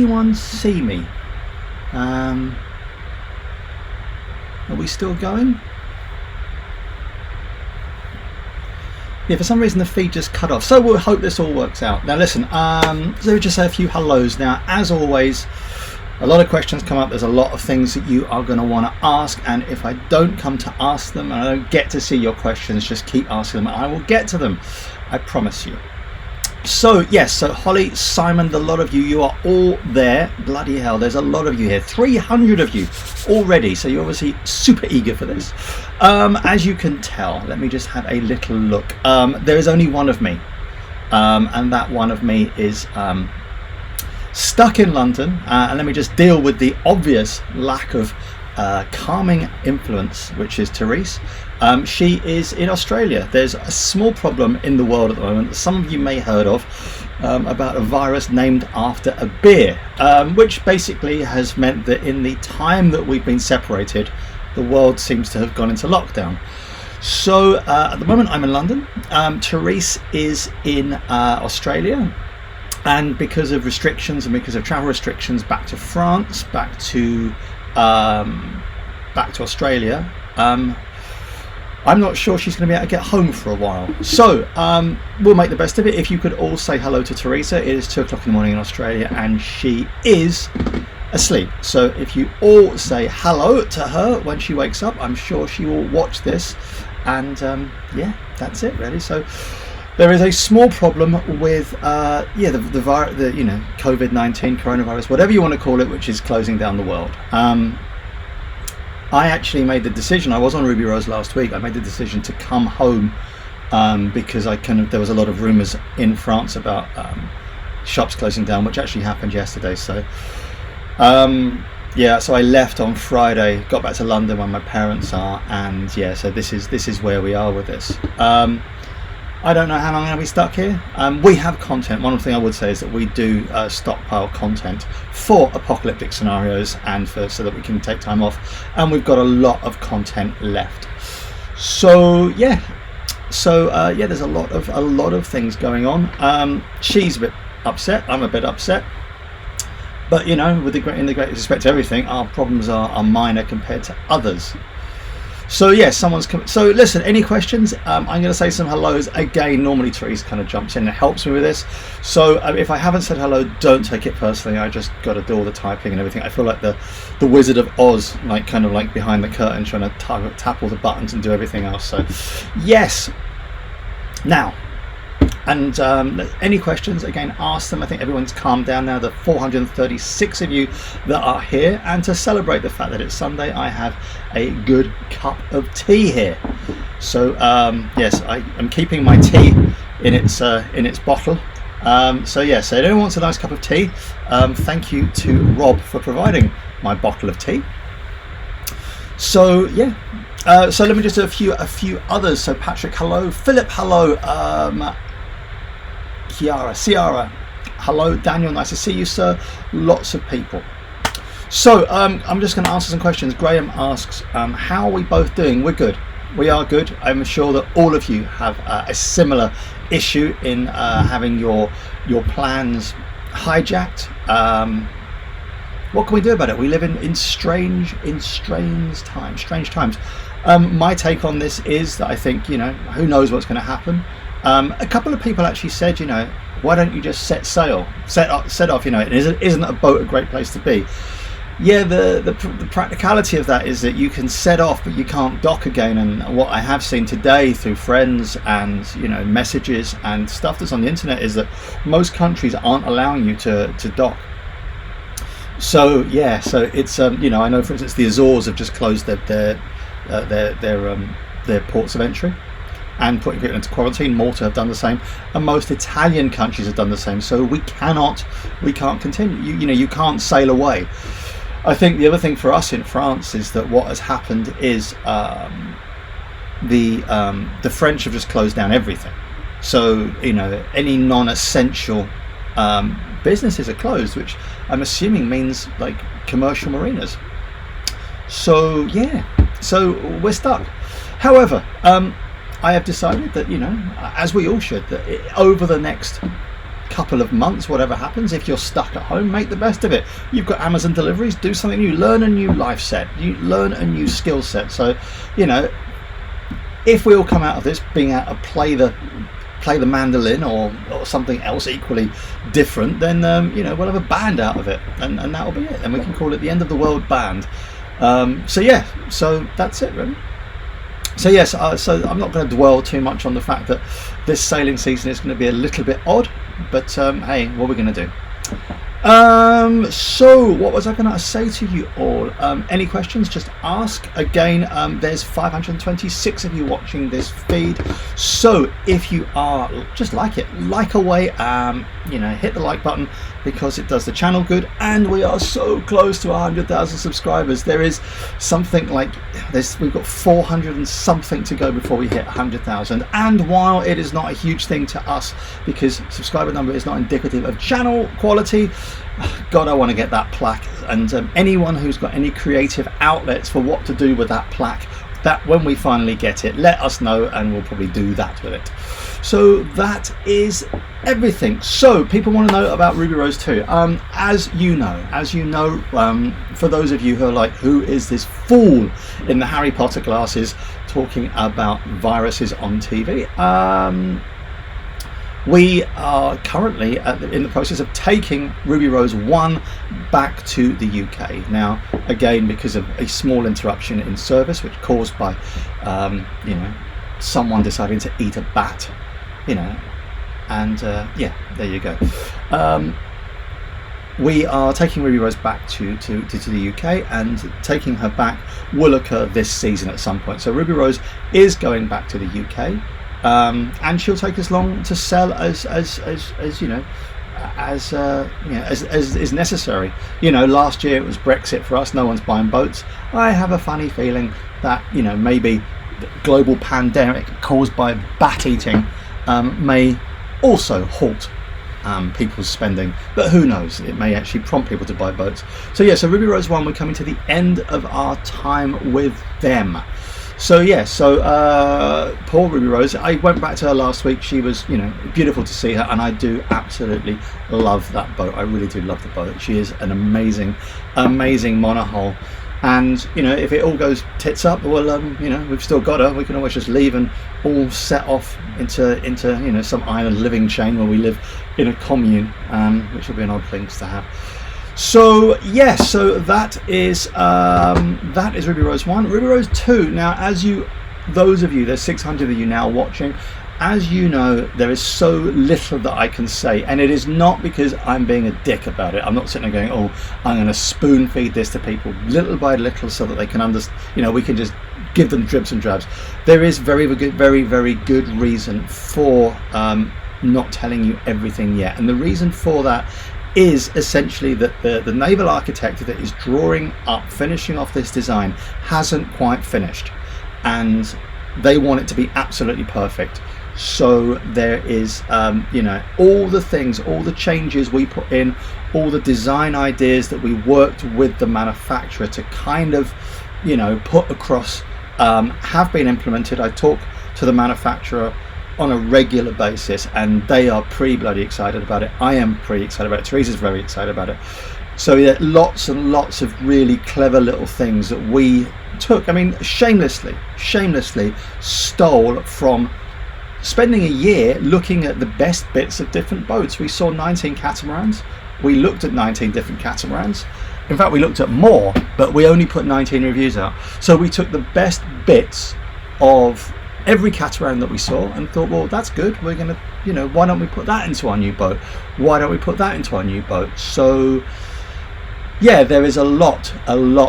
anyone see me? Are we still going? Yeah, for some reason the feed just cut off, so we'll hope this all works out. Now listen, so just say a few hellos. Now, as always, a lot of questions come up. There's a lot of things that you are going to want to ask, and if I don't come to ask them and I don't get to see your questions, just keep asking them. I will get to them, I promise you. So yes, so Holly, Simon, a lot of you, you are all there. Bloody hell, there's a lot of you here, 300 of you already, so you're obviously super eager for this. As you can tell, let me just have a little look. There is only one of me, and that one of me is stuck in London, and let me just deal with the obvious lack of calming influence, which is Teresa. She is in Australia. There's a small problem in the world at the moment that some of you may have heard of, about a virus named after a beer, which basically has meant that in the time that we've been separated, the world seems to have gone into lockdown. So at the moment I'm in London. Teresa is in Australia, and because of restrictions and because of travel restrictions back to France, back to Australia, I'm not sure she's going to be able to get home for a while. So we'll make the best of it. If you could all say hello to Teresa. It is 2 o'clock in the morning in Australia and she is asleep. So if you all say hello to her when she wakes up, I'm sure she will watch this. And yeah, that's it really. So there is a small problem with the COVID-19, coronavirus, whatever you want to call it, which is closing down the world. I actually made the decision. I was on Ruby Rose last week. I made the decision to come home because there was a lot of rumours in France about shops closing down, which actually happened yesterday. So yeah, so I left on Friday, got back to London where my parents are, and yeah, so this is where we are with this. I don't know how long I'm going to be stuck here. We have content. One thing I would say is that we do stockpile content for apocalyptic scenarios and so that we can take time off. And we've got a lot of content left. So yeah, there's a lot of things going on. She's a bit upset. I'm a bit upset. But you know, in the greatest respect to everything, our problems are minor compared to others. So yeah, someone's coming. So listen, any questions? I'm going to say some hellos again. Normally Teresa kind of jumps in and helps me with this. So if I haven't said hello, don't take it personally. I just got to do all the typing and everything. I feel like the Wizard of Oz, like kind of like behind the curtain, trying to tap all the buttons and do everything else. So yes. Now, and any questions, again, ask them. I think everyone's calmed down now. The 436 of you that are here, and to celebrate the fact that it's Sunday, I have a good cup of tea here. So yes, I am keeping my tea in its bottle. So yeah, so if anyone wants a nice cup of tea, thank you to Rob for providing my bottle of tea. So yeah. So let me just do a few others. So Patrick, hello. Philip, hello. Ciara, hello. Daniel, nice to see you, sir. Lots of people. So I'm just going to answer some questions. Graham asks, how are we both doing? We're good. We are good. I'm sure that all of you have a similar issue in having your plans hijacked. What can we do about it? We live in strange times. My take on this is that I think, you know, who knows what's going to happen. A couple of people actually said, you know, why don't you just set off, you know, isn't a boat a great place to be? Yeah, the practicality of that is that you can set off, but you can't dock again. And what I have seen today through friends and, you know, messages and stuff that's on the internet is that most countries aren't allowing you to dock. So yeah, so it's you know, I know for instance the Azores have just closed their ports of entry and putting people into quarantine. Malta have done the same, and most Italian countries have done the same. So we can't continue. You know, you can't sail away. I think the other thing for us in France is that what has happened is the French have just closed down everything. So you know, any non-essential businesses are closed, which I'm assuming means like commercial marinas. So yeah, so we're stuck. However, I have decided that, you know, as we all should, that over the next couple of months, whatever happens. If you're stuck at home, make the best of it. You've got Amazon deliveries, do something new, learn a new life set, you learn a new skill set. So, you know, if we all come out of this being able to play the mandolin or something else equally different, then you know, we'll have a band out of it, and that'll be it, and we can call it the End of the World Band. So yeah, so that's it really. So yes, so I'm not going to dwell too much on the fact that this sailing season is going to be a little bit odd, but hey, what are we going to do? So what was I going to say to you all? Any questions, just ask. Again, there's 526 of you watching this feed, so if you are, just like it, like away, you know, hit the like button, because it does the channel good, and we are so close to 100,000 subscribers. There is something like this, we've got 400 and something to go before we hit 100,000, and while it is not a huge thing to us, because subscriber number is not indicative of channel quality, God, I want to get that plaque, and anyone who's got any creative outlets for what to do with that plaque, that when we finally get it, let us know, and we'll probably do that with it. So that is everything. So people want to know about Ruby Rose 2. As you know, for those of you who are like, who is this fool in the Harry Potter glasses talking about viruses on TV? We are currently in the process of taking Ruby Rose 1 back to the UK. Now, again, because of a small interruption in service, which caused by, you know, someone deciding to eat a bat, you know, and yeah, there you go. We are taking Ruby Rose back to the UK, and taking her back will occur this season at some point. So Ruby Rose is going back to the UK. And she'll take as long to sell as you know, as is necessary. You know, last year it was Brexit for us. No one's buying boats. I have a funny feeling that, you know, maybe the global pandemic caused by bat eating may also halt people's spending, but who knows, it may actually prompt people to buy boats. So yeah, so Ruby Rose 1, we're coming to the end of our time with them. So yeah, so poor Ruby Rose, I went back to her last week. She was, you know, beautiful to see her, and I do absolutely love that boat. I really do love the boat. She is an amazing monohull, and you know, if it all goes tits up, well, you know, we've still got her. We can always just leave and all set off into you know, some island living chain where we live in a commune, which will be an odd thing to have. So yes, so that is Ruby Rose 1. Ruby Rose 2. Now, as you, those of you, there's 600 of you now watching. As you know, there is so little that I can say, and it is not because I'm being a dick about it. I'm not sitting there going, oh, I'm going to spoon feed this to people little by little so that they can understand. You know, we can just give them dribs and drabs. There is very good reason for not telling you everything yet, and the reason for that is essentially that the naval architect that is drawing up, finishing off this design, hasn't quite finished, and they want it to be absolutely perfect. So there is, you know, all the things, all the changes we put in, all the design ideas that we worked with the manufacturer to kind of, you know, put across, have been implemented. I talk to the manufacturer on a regular basis, and they are pretty bloody excited about it. I am pretty excited about it. Teresa's very excited about it. So yeah, lots and lots of really clever little things that we took. I mean, shamelessly stole from spending a year looking at the best bits of different boats. We saw 19 catamarans. We looked at 19 different catamarans. In fact, we looked at more, but we only put 19 reviews out. So we took the best bits of every catamaran that we saw and thought, well, that's good, we're gonna, you know, why don't we put that into our new boat, why don't we put that into our new boat? So yeah, there is a lot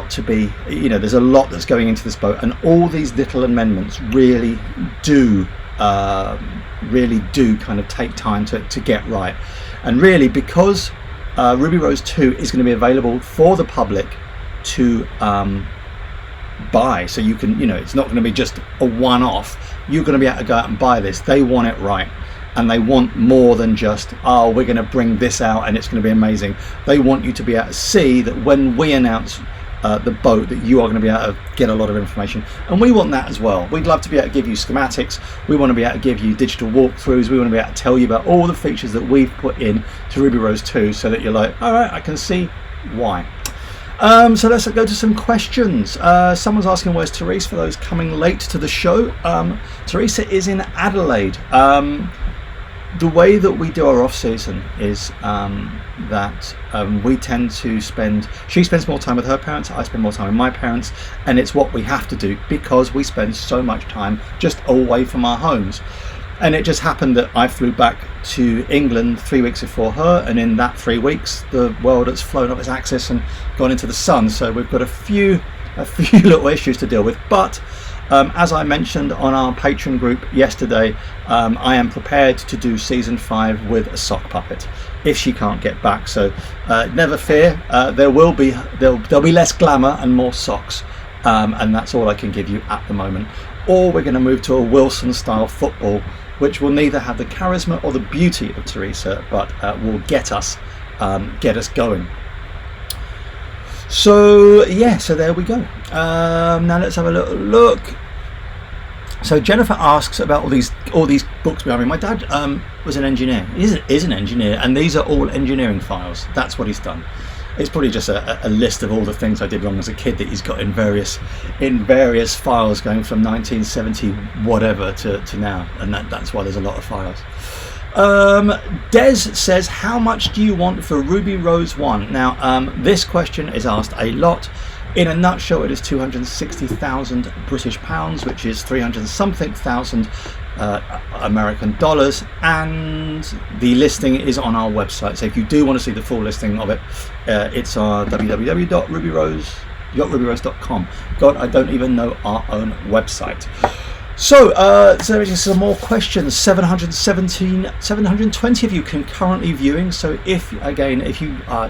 to be, you know, there's a lot that's going into this boat, and all these little amendments really do kind of take time to get right. And really, because Ruby Rose 2 is going to be available for the public to buy, so you can, you know, it's not going to be just a one-off. You're going to be able to go out and buy this. They want it right, and they want more than just, oh, we're going to bring this out and it's going to be amazing. They want you to be able to see that when we announce the boat that you are going to be able to get a lot of information, and we want that as well. We'd love to be able to give you schematics, we want to be able to give you digital walkthroughs, we want to be able to tell you about all the features that we've put in to Ruby Rose 2, so that you're like, all right, I can see why. So let's go to some questions. Someone's asking where's Teresa, for those coming late to the show. Teresa is in Adelaide. The way that we do our off season is that we tend to she spends more time with her parents, I spend more time with my parents, and it's what we have to do because we spend so much time just away from our homes. And it just happened that I flew back to England 3 weeks before her, and in that 3 weeks the world has flown off its axis and gone into the sun, so we've got a few little issues to deal with. But as I mentioned on our Patreon group yesterday, I am prepared to do season 5 with a sock puppet if she can't get back, so never fear. There'll be less glamour and more socks, and that's all I can give you at the moment. Or we're going to move to a Wilson style football, which will neither have the charisma or the beauty of Teresa, but will get us going. So yeah, so there we go. Now let's have a little look. So Jennifer asks about all these books behind me. My dad was an engineer. He is an engineer, and these are all engineering files. That's what he's done. It's probably just a list of all the things I did wrong as a kid that he's got in various files going from 1970 whatever to now, and that's why there's a lot of files. Des says, how much do you want for Ruby Rose 1? Now this question is asked a lot. In a nutshell, it is 260,000 British pounds, which is 300 something thousand American dollars, and the listing is on our website. So if you do want to see the full listing of it, it's on www.rubyrose.com. God, I don't even know our own website. So there is some more questions. 720 of you concurrently viewing. So if you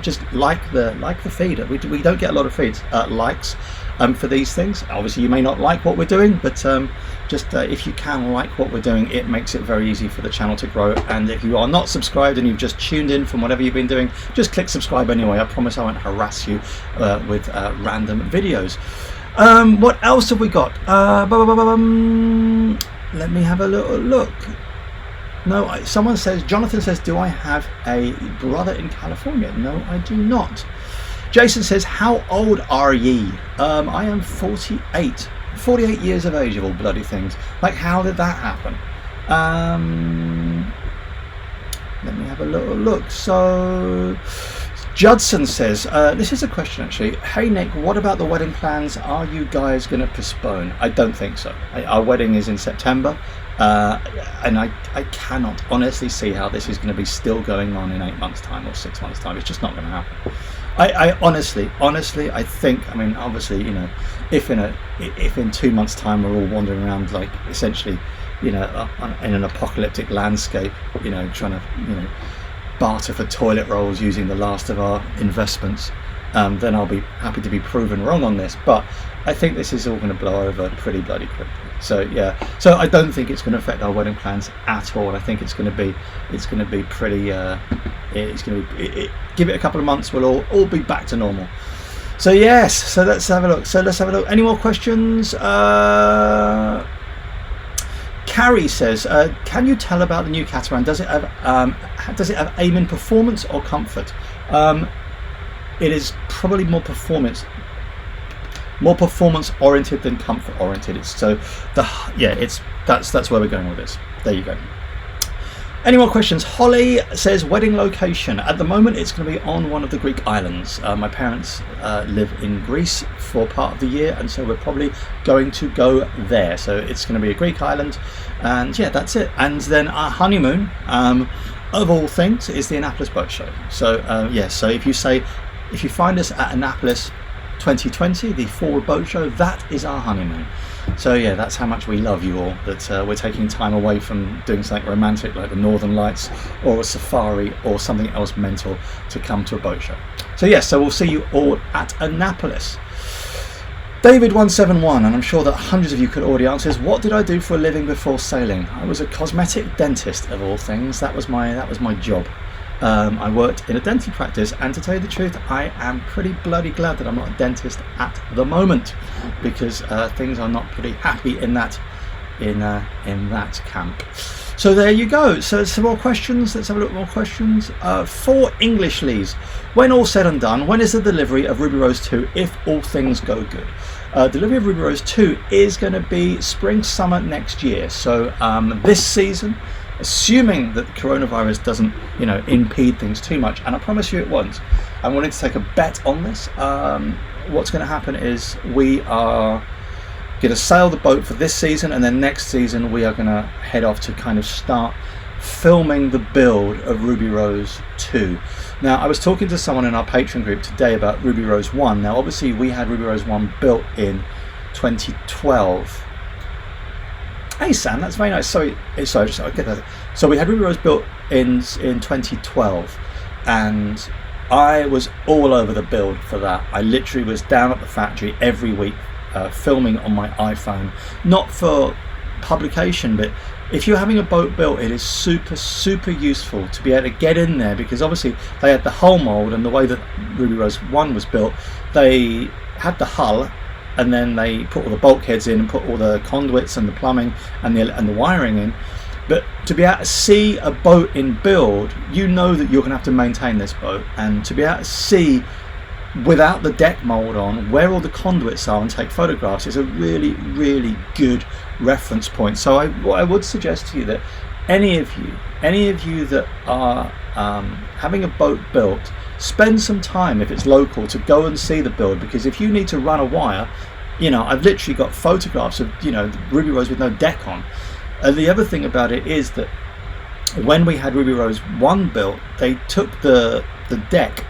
just like the feed, we don't get a lot of feeds, likes for these things. Obviously, you may not like what we're doing, but if you can like what we're doing, it makes it very easy for the channel to grow. And if you are not subscribed and you've just tuned in from whatever you've been doing, just click subscribe anyway. I promise I won't harass you with random videos. What else have we got? Let me have a little look. No, Jonathan says, do I have a brother in California? No, I do not. Jason says, how old are ye? I am 48 years of age, of all bloody things. Like, how did that happen? Let me have a little look. So Judson says, this is a question actually. Hey Nick, what about the wedding plans? Are you guys going to postpone? I don't think so. Our wedding is in September, and I cannot honestly see how this is going to be still going on in 8 months' time or 6 months' time. It's just not going to happen. I honestly, I think, I mean, obviously, you know, if in 2 months' time we're all wandering around like essentially, you know, in an apocalyptic landscape, you know, trying to, you know, barter for toilet rolls using the last of our investments, then I'll be happy to be proven wrong on this. But I think this is all going to blow over pretty bloody quickly. So yeah, so I don't think it's going to affect our wedding plans at all. I think it's going to be pretty. Give it a couple of months, we'll all be back to normal. So yes, so let's have a look. Any more questions? Carrie says, can you tell about the new catamaran? Does it have aim in performance or comfort? It is probably more performance oriented than comfort oriented. That's where we're going with this. There you go. Any more questions? Holly says, wedding location. At the moment, it's going to be on one of the Greek islands. My parents live in Greece for part of the year, and so we're probably going to go there. So it's going to be a Greek island, and yeah, that's it. And then our honeymoon, of all things, is the Annapolis Boat Show. So so if you find us at Annapolis 2020, the Forward Boat Show, that is our honeymoon. So yeah, that's how much we love you all, that we're taking time away from doing something romantic like the Northern Lights or a safari or something else mental to come to a boat show. So yes, so we'll see you all at Annapolis. David171, and I'm sure that hundreds of you could already answer, is what did I do for a living before sailing? I was a cosmetic dentist, of all things. That was my job. I worked in a dental practice, and to tell you the truth, I am pretty bloody glad that I'm not a dentist at the moment, because things are not pretty happy in that camp. So there you go. So some more questions. Let's have a look at more questions. 4 English Lees. When all said and done, when is the delivery of Ruby Rose 2 if all things go good? Delivery of Ruby Rose 2 is going to be spring summer next year. So this season, assuming that the coronavirus doesn't impede things too much, and I promise you it won't, I'm willing to take a bet on this. What's going to happen is we are going to sail the boat for this season, and then next season we are going to head off to kind of start filming the build of Ruby Rose 2. Now, I was talking to someone in our Patreon group today about Ruby Rose 1. Now, obviously we had Ruby Rose 1 built in 2012. Hey Sam, that's very nice. Sorry, I'll get that. So we had Ruby Rose built in 2012, and I was all over the build for that. I literally was down at the factory every week, filming on my iPhone, not for publication, but if you're having a boat built, it is super useful to be able to get in there, because obviously they had the hull mold, and the way that Ruby Rose 1 was built, they had the hull, and then they put all the bulkheads in and put all the conduits and the plumbing and the wiring in. But to be able to see a boat in build, you know that you're going to have to maintain this boat, and to be able to see without the deck mold on where all the conduits are and take photographs is a really good reference point. So what I would suggest to you, that any of you that are having a boat built, spend some time, if it's local, to go and see the build, because if you need to run a wire, I've literally got photographs of Ruby Rose with no deck on. And the other thing about it is that when we had Ruby Rose 1 built, they took the deck,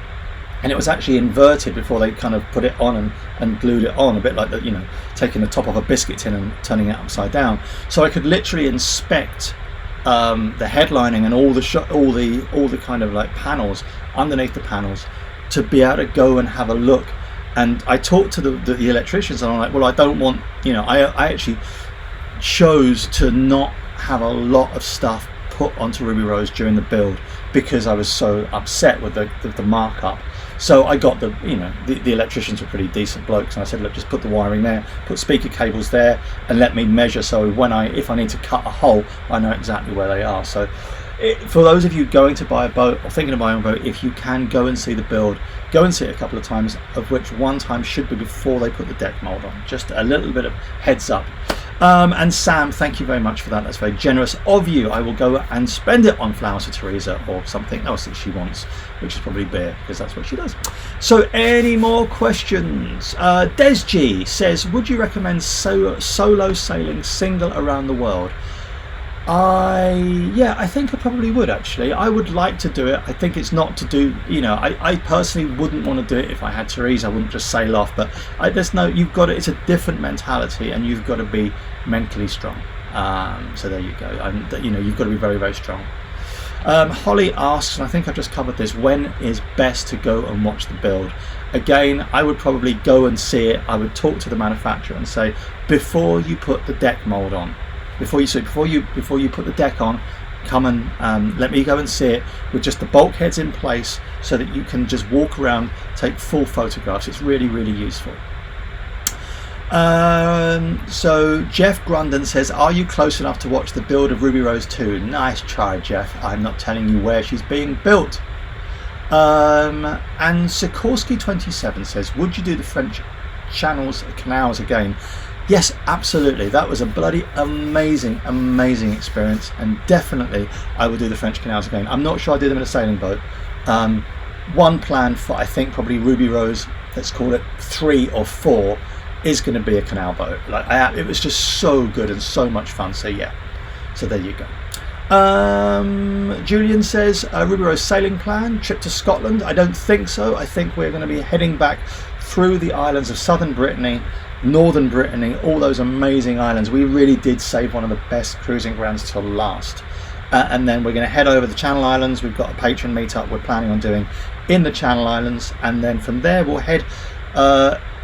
and it was actually inverted before they kind of put it on and glued it on, a bit like taking the top off a biscuit tin and turning it upside down. So I could literally inspect the headlining and all the kind of like panels underneath the panels, to be able to go and have a look. And I talked to the electricians, and I'm like, well, I don't want, I actually chose to not have a lot of stuff put onto Ruby Rose during the build, because I was so upset with the markup. So I got the electricians were pretty decent blokes, and I said, look, just put the wiring there, put speaker cables there, and let me measure, so if I need to cut a hole, I know exactly where they are. So for those of you going to buy a boat or thinking of buying a boat, if you can go and see the build, go and see it a couple of times, of which one time should be before they put the deck mold on. Just a little bit of heads up. And Sam, thank you very much for that. That's very generous of you. I will go and spend it on flowers for Teresa, or something else that she wants, which is probably beer, because that's what she does. So any more questions? Des G says, would you recommend solo sailing single around the world? I think I probably would, actually. I would like to do it. I think it's not to do, I personally wouldn't want to do it if I had Teresa. I wouldn't just sail off, but you've got to, it's a different mentality, and you've got to be mentally strong. So there you go. You've got to be very strong. Holly asks, and I think I've just covered this, when is best to go and watch the build? Again, I would probably go and see it. I would talk to the manufacturer and say, before you put the deck mold on, before you put the deck on, come and let me go and see it with just the bulkheads in place, so that you can just walk around, take full photographs. It's really useful. So Jeff Grundon says, are you close enough to watch the build of Ruby Rose 2? Nice try, Jeff. I'm not telling you where she's being built. And Sikorsky 27 says, would you do the French canals again? Yes, absolutely. That was a bloody amazing experience, and definitely I would do the French canals again. I'm not sure I'd do them in a sailing boat. One plan for, I think, probably Ruby Rose, let's call it 3 or 4, is going to be a canal boat. It was just so good and so much fun. So yeah, so there you go. Julian says, Ruby Rose sailing plan, trip to Scotland? I don't think so. I think we're going to be heading back through the islands of southern Brittany, northern Brittany, all those amazing islands. We really did save one of the best cruising grounds till last. And then we're going to head over the Channel Islands. We've got a patron meetup we're planning on doing in the Channel Islands, and then from there we'll head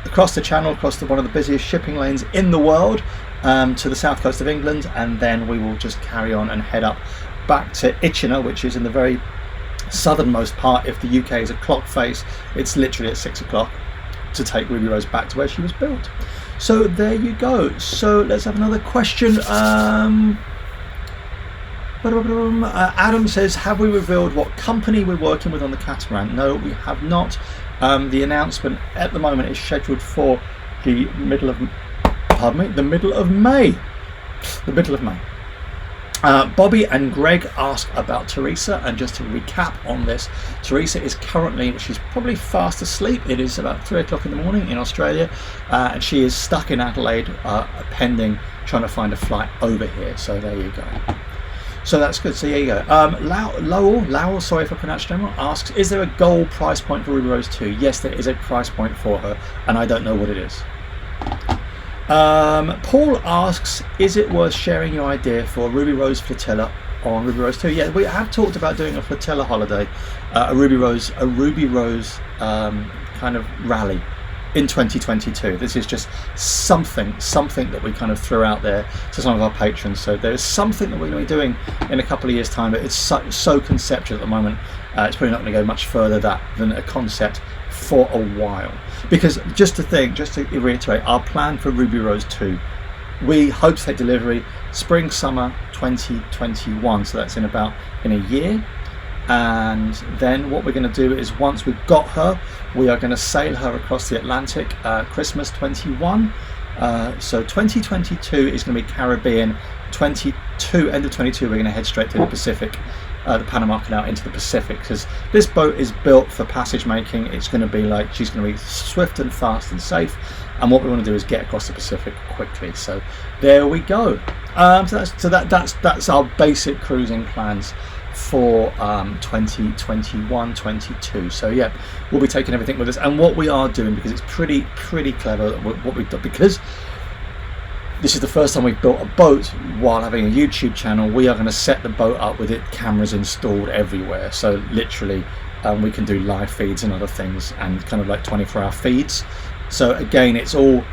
across the Channel, across one of the busiest shipping lanes in the world, to the south coast of England, and then we will just carry on and head up back to Itchenor, which is in the very southernmost part. If the UK is a clock face, it's literally at 6 o'clock to take Ruby Rose back to where she was built. So there you go. So let's have another question. Adam says, have we revealed what company we're working with on the catamaran? No, we have not. The announcement at the moment is scheduled for the middle of May. Bobby and Greg ask about Teresa, and just to recap on this, Teresa is currently, she's probably fast asleep. It is about 3 o'clock in the morning in Australia, and she is stuck in Adelaide, pending trying to find a flight over here. So there you go. So that's good. So there you go. Lowell, sorry if I pronounced wrong, asks, is there a goal price point for Ruby Rose 2? Yes, there is a price point for her, and I don't know what it is. Paul asks, is it worth sharing your idea for a Ruby Rose flotilla on Ruby Rose 2? Yeah, we have talked about doing a flotilla holiday, a Ruby Rose kind of rally in 2022. This is just something that we kind of threw out there to some of our patrons. So there is something that we're going to be doing in a couple of years' time, but it's so conceptual at the moment. It's probably not going to go much further than a concept for a while. Because just to reiterate, our plan for Ruby Rose 2, we hope to take delivery spring summer 2021, so that's in a year. And then what we're going to do is, once we've got her, we are going to sail her across the Atlantic Christmas 21. So 2022 is going to be Caribbean. End of 22 we're going to head straight to the Pacific, the Panama Canal into the Pacific, because this boat is built for passage making. It's going to be like, she's going to be swift and fast and safe, and what we want to do is get across the Pacific quickly. So there we go. That's our basic cruising plans for 2021-22. So yeah, we'll be taking everything with us, and what we are doing, because it's pretty clever what we've done, because this is the first time we've built a boat while having a YouTube channel. We are going to set the boat up with cameras installed everywhere, so literally we can do live feeds and other things, and kind of like 24-hour feeds. So again,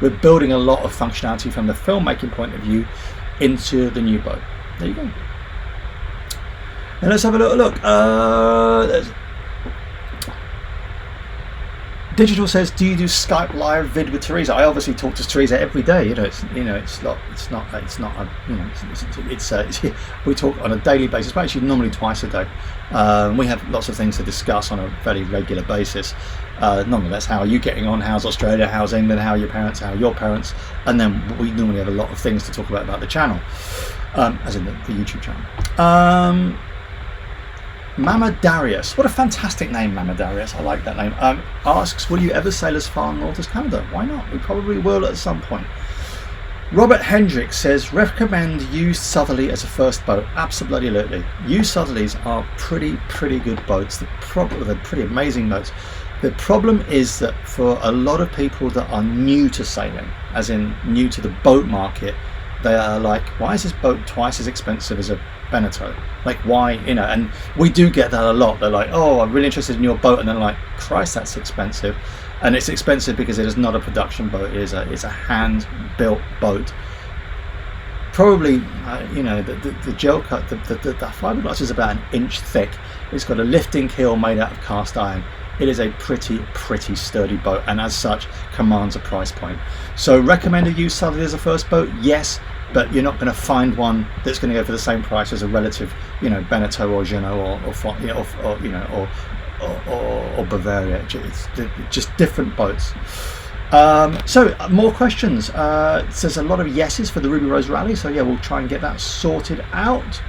we're building a lot of functionality from the filmmaking point of view into the new boat. There you go. And let's have a little look. Digital says, do you do Skype live vid with Teresa? I obviously talk to Teresa every day. We talk on a daily basis, but actually normally twice a day. We have lots of things to discuss on a fairly regular basis. Normally that's how are you getting on, how's Australia, how's England, how are your parents, and then we normally have a lot of things to talk about the channel, as in the YouTube channel. Mama Darius, what a fantastic name, Mama Darius, I like that name, asks, will you ever sail as far north as Canada? Why not? We probably will at some point. Robert Hendricks says, recommend used southerly as a first boat. Absolutely. Used southerlies are pretty good boats. They're pretty amazing boats. The problem is that for a lot of people that are new to sailing, as in new to the boat market, they are like, why is this boat twice as expensive as a Beneteau? Like, why, and we do get that a lot. They're like, oh, I'm really interested in your boat, and then like, Christ, that's expensive. And it's expensive because it is not a production boat. It's a hand-built boat. Probably, the gel cut, the fiberglass is about 1 inch thick. It's got a lifting keel made out of cast iron. It is a pretty sturdy boat, and as such commands a price point. So recommend a used southerly as a first boat? Yes, but you're not going to find one that's going to go for the same price as a relative, Beneteau or Jeanneau or Bavaria. It's just different boats. So more questions. It says a lot of yeses for the Ruby Rose Rally, so yeah, we'll try and get that sorted out.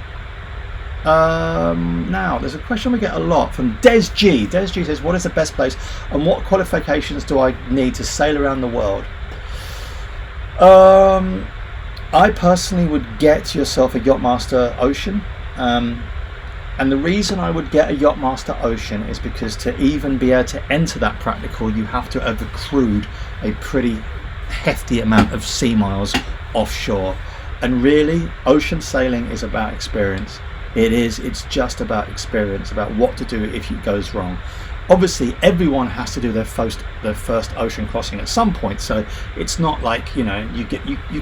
Now there's a question we get a lot from Des G. Des G says, what is the best place and what qualifications do I need to sail around the world? I personally would get yourself a Yachtmaster Ocean, and the reason I would get a Yachtmaster Ocean is because to even be able to enter that practical, you have to have accrued a pretty hefty amount of sea miles offshore, and really ocean sailing is about experience. It's just about experience, about what to do if it goes wrong. Obviously everyone has to do their first ocean crossing at some point, so it's not like you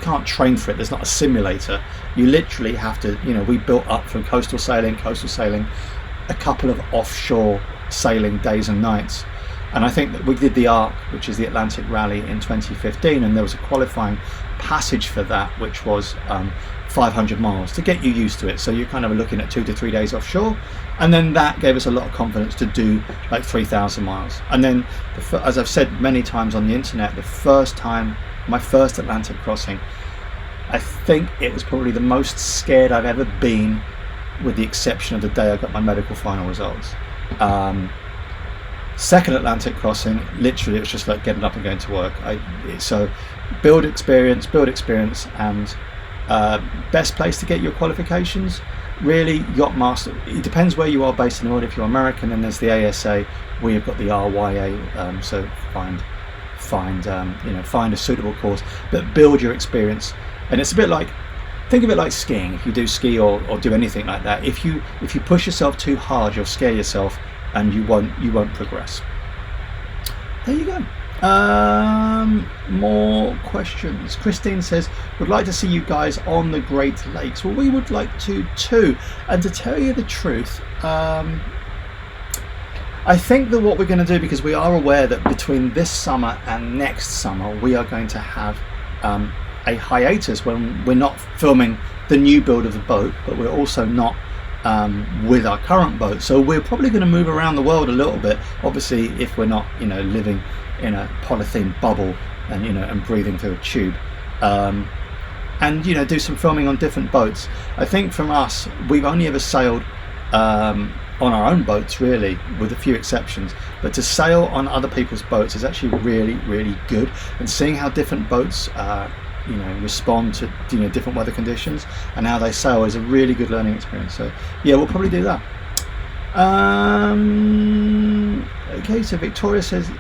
can't train for it. There's not a simulator. You literally have to, we built up from coastal sailing a couple of offshore sailing days and nights. And I think that we did the ARC, which is the Atlantic Rally, in 2015, and there was a qualifying passage for that, which was 500 miles to get you used to it. So you're kind of looking at 2 to 3 days offshore, and then that gave us a lot of confidence to do like 3,000 miles. And then, as I've said many times on the internet, the first time, my first Atlantic crossing, I think it was probably the most scared I've ever been, with the exception of the day I got my medical final results. Second Atlantic crossing, literally it was just like getting up and going to work. So build experience, and best place to get your qualifications, really, Yacht Master. It depends where you are based in the world. If you're American, then there's the ASA. We have got the RYA. So find a suitable course, but build your experience. And it's a bit like, think of it like skiing. If you do ski or do anything like that, if you push yourself too hard, you'll scare yourself and you won't progress. There you go. More questions. Christine says, would like to see you guys on the Great Lakes. Well, we would like to too. And to tell you the truth, I think that what we're going to do, because we are aware that between this summer and next summer we are going to have a hiatus when we're not filming the new build of the boat, but we're also not with our current boat. So we're probably going to move around the world a little bit, obviously, if we're not living in a polythene bubble and breathing through a tube, and do some filming on different boats. I think from us, we've only ever sailed on our own boats, really, with a few exceptions, but to sail on other people's boats is actually really, really good. And seeing how different boats respond to different weather conditions and how they sail is a really good learning experience. So yeah, we'll probably do that. Okay, so Victoria says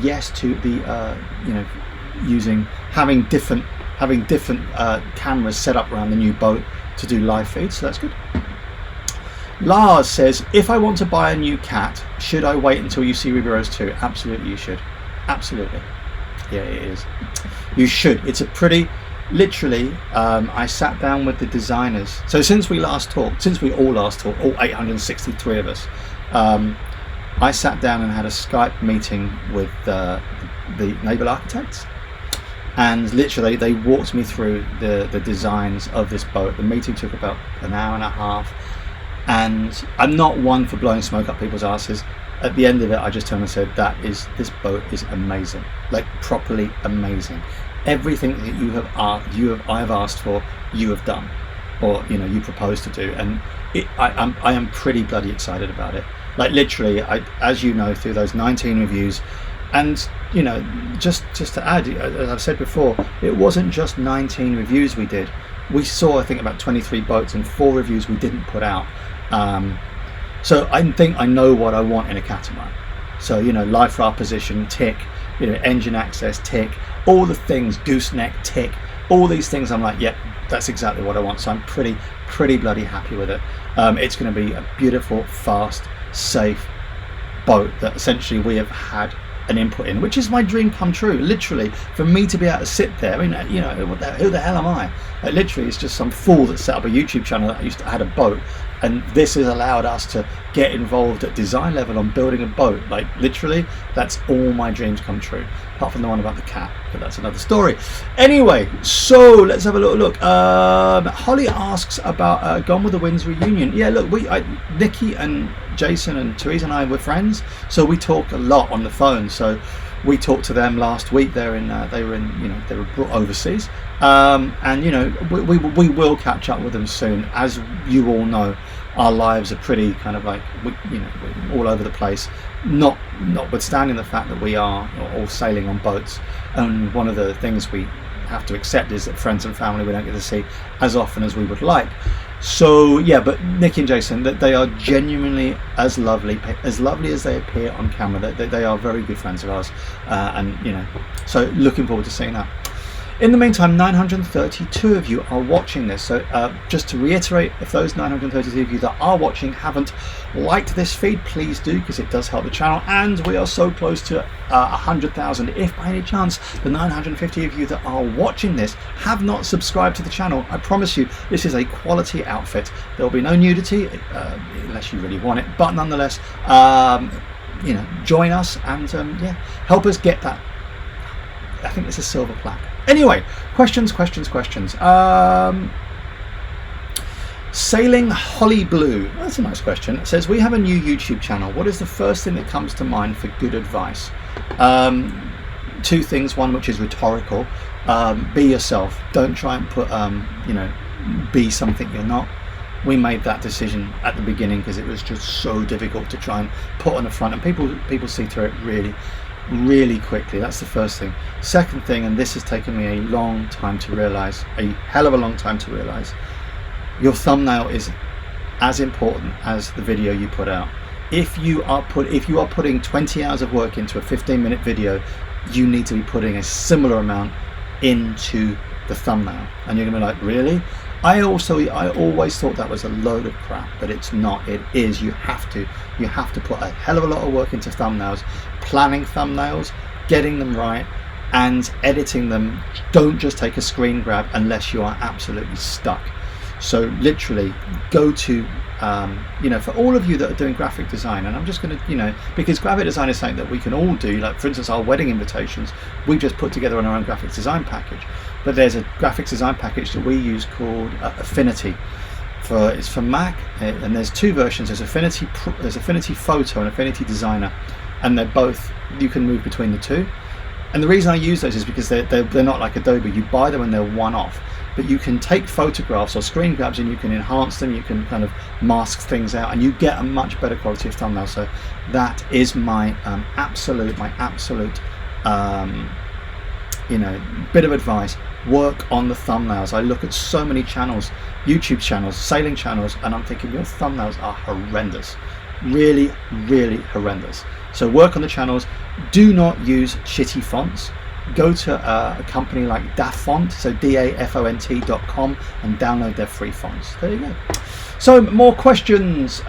yes to the having different cameras set up around the new boat to do live feeds, so that's good. Lars says, if I want to buy a new cat, should I wait until you see Ruby Rose 2? Absolutely, you should. Absolutely. Yeah, it is. You should. It's a pretty, literally, I sat down with the designers. So since we all last talked, all 863 of us, I sat down and had a Skype meeting with the naval architects. And literally, they walked me through the designs of this boat. The meeting took about an hour and a half. And I'm not one for blowing smoke up people's asses. At the end of it, I just turned and said, this boat is amazing, like properly amazing. Everything that I have asked for, you have done, or you proposed to do, and I am pretty bloody excited about it. Like literally, as you know, through those 19 reviews, and just to add, as I've said before, it wasn't just 19 reviews we did. We saw, I think, about 23 boats and 4 reviews we didn't put out. So I think I know what I want in a catamaran. So life raft position, tick. Engine access, tick. All the things, gooseneck, tick. All these things, I'm like, yep, that's exactly what I want. So I'm pretty bloody happy with it. It's going to be a beautiful, fast, safe boat that essentially we have had an input in, which is my dream come true. Literally, for me to be able to sit there, I mean, who the hell am I? Literally, it's just some fool that set up a YouTube channel that had a boat, and this has allowed us to get involved at design level on building a boat. Like literally, that's all my dreams come true, apart from the one about the cat, but that's another story. Anyway, so let's have a little look. Holly asks about Gone with the Wind's reunion. Yeah, look, Nikki and Jason and Teresa and I were friends, so we talk a lot on the phone. So we talked to them last week. They were brought overseas, and we will catch up with them soon. As you all know, our lives are pretty kind of like we're all over the place. Notwithstanding the fact that we are all sailing on boats, and one of the things we have to accept is that friends and family we don't get to see as often as we would like. So yeah, but Nick and Jason, they are genuinely as lovely as they appear on camera. They are very good friends of ours, and so looking forward to seeing that. In the meantime, 932 of you are watching this. So just to reiterate, if those 932 of you that are watching haven't liked this feed, please do, because it does help the channel. And we are so close to 100,000. If by any chance the 950 of you that are watching this have not subscribed to the channel, I promise you this is a quality outfit. There will be no nudity unless you really want it, but nonetheless, you know, join us and yeah, help us get that. I think it's a silver plaque. Anyway, questions. Sailing Holly Blue, that's a nice question. It says, we have a new YouTube channel. What is the first thing that comes to mind for good advice? Two things. One, which is rhetorical. Be yourself. Don't try and put, you know, be something you're not. We made that decision at the beginning because it was just so difficult to try and put on the front, and people see through it really quickly. That's the first thing. Second thing, and this has taken me a long time to realize, a hell of a long time to realize, your thumbnail is as important as the video you put out. If you are putting 20 hours of work into a 15-minute video, you need to be putting a similar amount into the thumbnail. And you're gonna be like, really? I always thought that was a load of crap, but it's not. It is. You have to put a hell of a lot of work into thumbnails, planning thumbnails, getting them right, and editing them. Don't just take a screen grab unless you are absolutely stuck. So literally go to, you know, for all of you that are doing graphic design, and I'm just going to, you know, because graphic design is something that we can all do. Like, for instance, our wedding invitations, we just put together on our own graphics design package. But there's a graphics design package that we use called Affinity. It's for Mac, and there's two versions. There's Affinity Photo and Affinity Designer, and they're both, you can move between the two. And the reason I use those is because they're not like Adobe. You buy them and they're one-off, but you can take photographs or screen grabs and you can enhance them. You can kind of mask things out, and you get a much better quality of thumbnail. So that is my absolute you know, bit of advice. Work on the thumbnails. I look at so many channels, YouTube channels, sailing channels, and I'm thinking your thumbnails are horrendous, really horrendous. So work on the channels. Do not use shitty fonts. Go to a company like Dafont, so DAFONT.com, and download their free fonts. There you go. So more questions.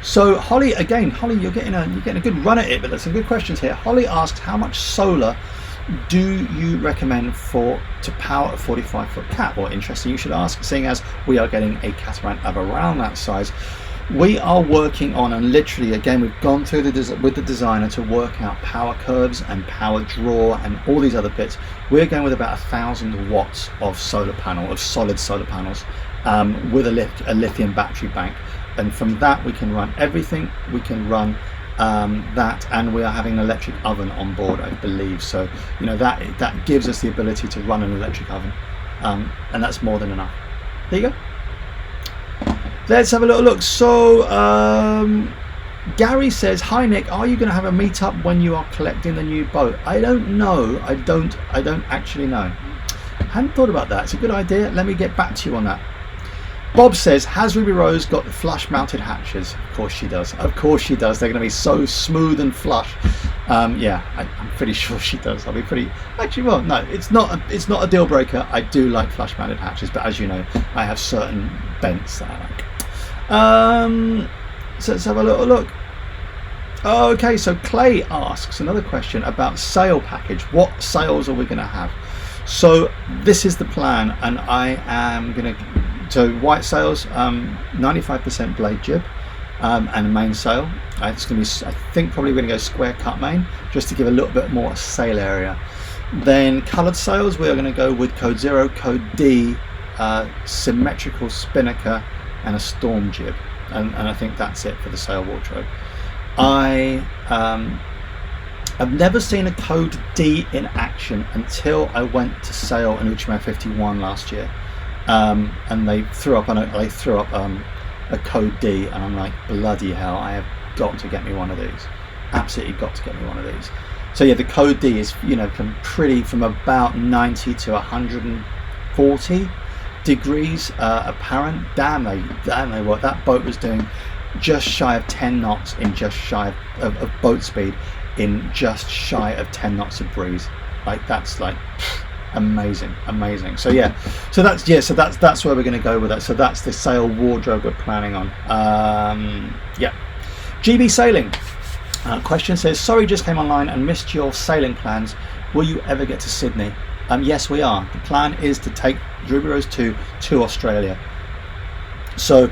So Holly, you're getting a good run at it, but there's some good questions here. Holly asks, how much solar do you recommend to power a 45-foot cat? Well, interesting you should ask, seeing as we are getting a catamaran of around that size. We are working on, and literally again we've gone through with the designer to work out power curves and power draw and all these other bits. We're going with about 1,000 watts of solar panel, of solid solar panels, with a lithium battery bank, and from that we can run everything. We can run that, and we are having an electric oven on board, I believe. So you know that gives us the ability to run an electric oven, and that's more than enough. There you go. Let's have a little look. So Gary says, hi Nick, are you going to have a meetup when you are collecting the new boat? I don't know. I don't actually know. I hadn't thought about that. It's a good idea. Let me get back to you on that. Bob says, has Ruby Rose got the flush mounted hatches? Of course she does. Of course she does. They're going to be so smooth and flush. Yeah, I'm pretty sure she does. I'll be pretty. Actually, well, no, it's not a deal breaker. I do like flush mounted hatches, but as you know, I have certain bents that I like. So let's have a little look. Okay, so Clay asks another question about sail package. What sails are we going to have? So this is the plan, and I am going to. So white sails, 95% blade jib, and a main sail. It's going to be, I think, probably going to go square cut main, just to give a little bit more sail area. Then coloured sails, we are going to go with code 0, code D, symmetrical spinnaker, and a storm jib, and I think that's it for the sail wardrobe. I've never seen a code D in action until I went to sail an Ultramar 51 last year. And they threw up a code D, and I'm like, bloody hell, I have got to get me one of these. Absolutely got to get me one of these. So yeah, the code D is, you know, from about 90 to 140 degrees apparent. Damn they work. That boat was doing just shy of 10 knots in just shy of boat speed in just shy of 10 knots of breeze. Like that's like amazing. So yeah, so that's where we're going to go with that. So that's the sail wardrobe we're planning on. Yeah. GB Sailing question says, sorry, just came online and missed your sailing plans. Will you ever get to Sydney? Yes, we are. The plan is to take Ruby Rose 2 to Australia. So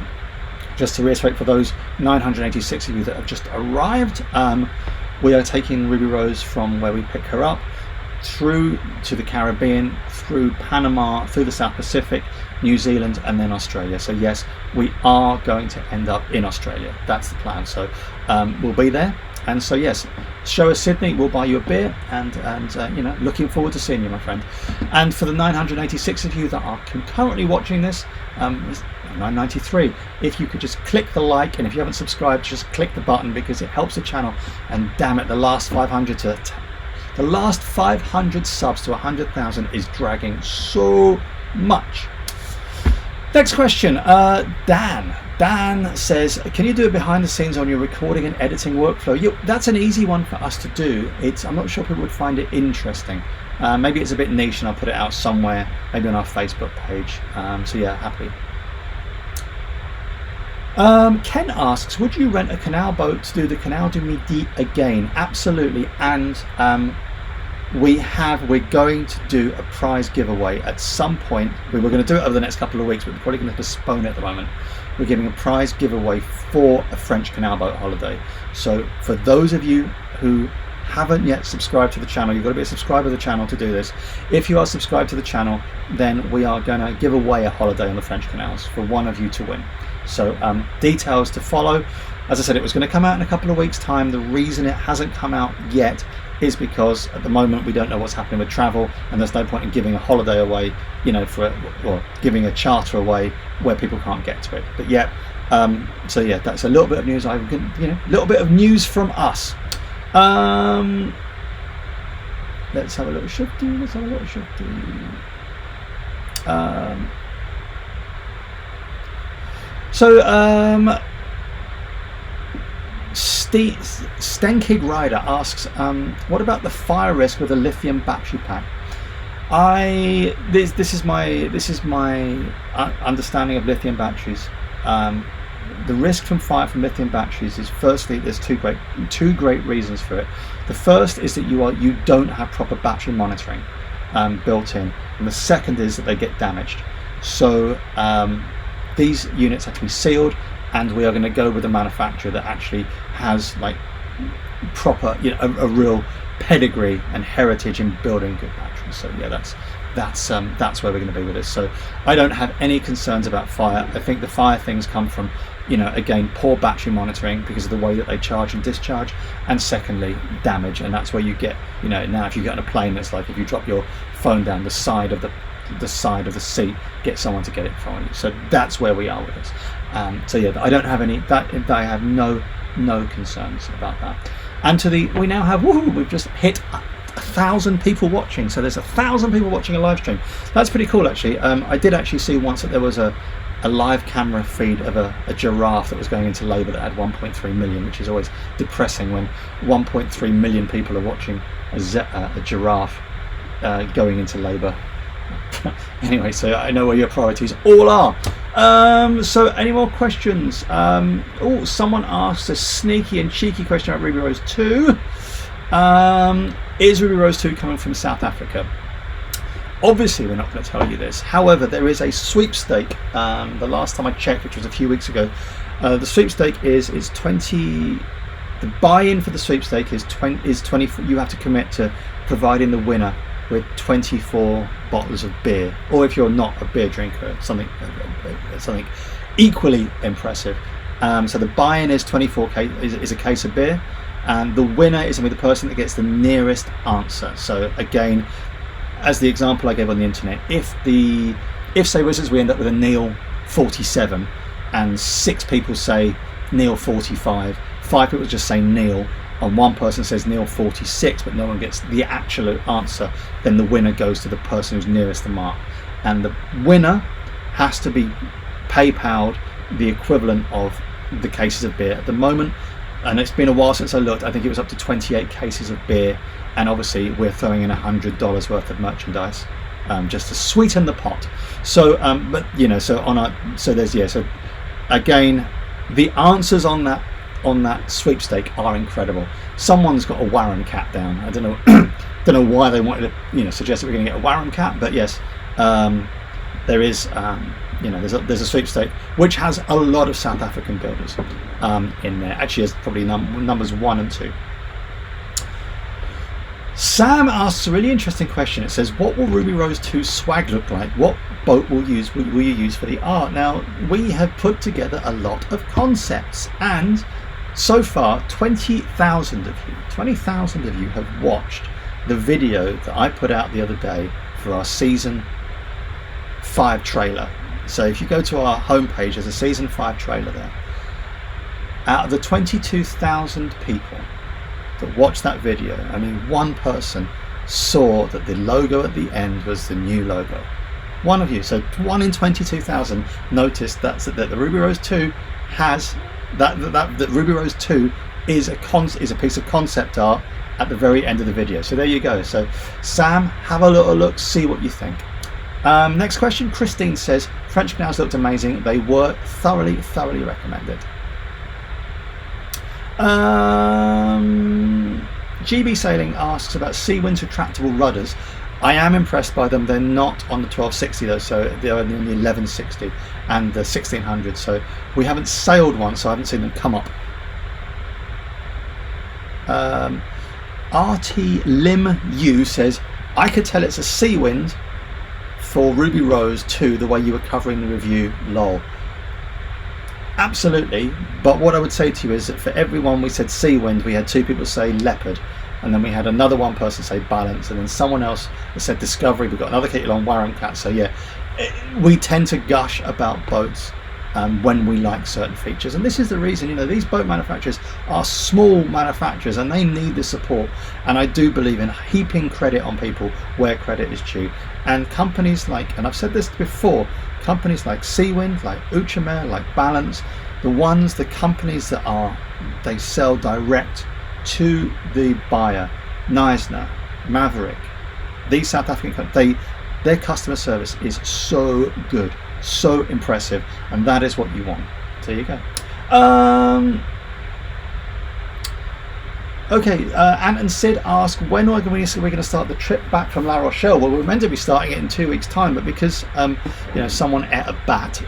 just to reiterate for those 986 of you that have just arrived, we are taking Ruby Rose from where we pick her up through to the Caribbean, through Panama, through the South Pacific, New Zealand, and then Australia. So yes, we are going to end up in Australia. That's the plan. So we'll be there. And so yes, show us Sydney, we'll buy you a beer, and you know, looking forward to seeing you, my friend. And for the 986 of you that are concurrently watching this, 993, if you could just click the like, and if you haven't subscribed, just click the button, because it helps the channel. And damn it, the last 500 subs to 100,000 is dragging so much. Next question, Dan says, can you do a behind the scenes on your recording and editing workflow? That's an easy one for us to do. I'm not sure people would find it interesting. Maybe it's a bit niche, and I'll put it out somewhere, maybe on our Facebook page. So yeah, happy. Ken asks, would you rent a canal boat to do the Canal du Midi again? Absolutely. And we're going to do a prize giveaway at some point. We were going to do it over the next couple of weeks, but we're probably going to postpone it at the moment. We're giving a prize giveaway for a French canal boat holiday. So for those of you who haven't yet subscribed to the channel, you've got to be a subscriber to the channel to do this. If you are subscribed to the channel, then we are going to give away a holiday on the French canals for one of you to win. So details to follow. As I said, it was going to come out in a couple of weeks' time. The reason it hasn't come out yet is because at the moment we don't know what's happening with travel, and there's no point in giving a holiday away, you know, or giving a charter away where people can't get to it. But yeah, so yeah, that's a little bit of news. A little bit of news from us. Let's have a little shifty. Stenkig Rider asks, what about the fire risk with a lithium battery pack? This is my understanding of lithium batteries. The risk from fire from lithium batteries is, firstly, there's two great reasons for it. The first is that you don't have proper battery monitoring built in, and the second is that they get damaged. So these units have to be sealed, and we are going to go with a manufacturer that actually has like proper, a real pedigree and heritage in building good batteries. So yeah, that's where we're going to be with this. So I don't have any concerns about fire. I think the fire things come from, again, poor battery monitoring because of the way that they charge and discharge, and secondly, damage. And that's where you get, now if you get on a plane, it's like if you drop your phone down the side of the seat, get someone to get it for you. So that's where we are with this. So yeah, I don't have any. I have no concerns about that. And we now have. We've just hit 1,000 people watching. So there's 1,000 people watching a live stream. That's pretty cool, actually. I did actually see once that there was a live camera feed of a giraffe that was going into labour that had 1.3 million, which is always depressing when 1.3 million people are watching a giraffe going into labour. Anyway, so I know where your priorities all are. So any more questions? Someone asked a sneaky and cheeky question about Ruby Rose 2. Is Ruby Rose 2 coming from South Africa? Obviously we're not going to tell you this. However, there is a sweepstake. The last time I checked, which was a few weeks ago, the sweepstake is 20. The buy-in for the sweepstake is 20. You have to commit to providing the winner with 24 bottles of beer, or if you're not a beer drinker, something equally impressive. So the buy-in is 24 is a case of beer, and the winner is going to be the person that gets the nearest answer. So again, as the example I gave on the internet, if say for instance we end up with a Neil 47 and 6 people say Neil 45, 5 people just say Neil, and one person says Neil 46, but no one gets the actual answer, then the winner goes to the person who's nearest the mark. And the winner has to be PayPal'd the equivalent of the cases of beer. At the moment, and it's been a while since I looked. I think it was up to 28 cases of beer, and obviously we're throwing in $100 worth of merchandise just to sweeten the pot. So, but you know, so again, the answers on that sweepstake are incredible. Someone's got a Warren cat down. I don't know, don't know why they wanted to, you know, suggest that we're going to get a Warren cat, but yes, there is, you know, there's a sweepstake which has a lot of South African builders in there. Actually, has probably numbers 1 and 2. Sam asks a really interesting question. It says, what will Ruby Rose 2 swag look like? What boat will you use for the art? Now, we have put together a lot of concepts, and so far 20,000 of you have watched the video that I put out the other day for our season 5 trailer. So if you go to our homepage, there's a season 5 trailer there. Out of the 22,000 people that watched that video, I mean, one person saw that the logo at the end was the new logo. One of you, so 1 in 22,000 noticed that the Ruby Rose 2 has that Ruby Rose 2 is a piece of concept art at the very end of the video. So there you go. So Sam, have a little look, see what you think. Next question. Christine says, French canals looked amazing. They were thoroughly recommended. GB Sailing asks about Seawind's retractable rudders. I am impressed by them. They're not on the 1260 though, so they're only on the 1160 and the 1600. So we haven't sailed one, so I haven't seen them come up. RT Lim U says, I could tell it's a Seawind for Ruby Rose 2 the way you were covering the review, lol. Absolutely, but what I would say to you is that for everyone we said Seawind, we had 2 people say Leopard, and then we had another one person say Balance, and then someone else said Discovery. We've got another kit on Warren Cat. So yeah, we tend to gush about boats when we like certain features, and this is the reason. You know, these boat manufacturers are small manufacturers and they need the support, and I do believe in heaping credit on people where credit is due. And companies like, and I've said this before, companies like Seawind, like Uchamer, like Balance, the companies that they sell direct to the buyer, Neisner, Maverick, these South African companies, their customer service is so good, so impressive, and that is what you want. There you go. Okay, Ant and Sid ask, when are we going to start the trip back from La Rochelle? Well, we're meant to be starting it in 2 weeks' time, but because you know, someone ate a bat,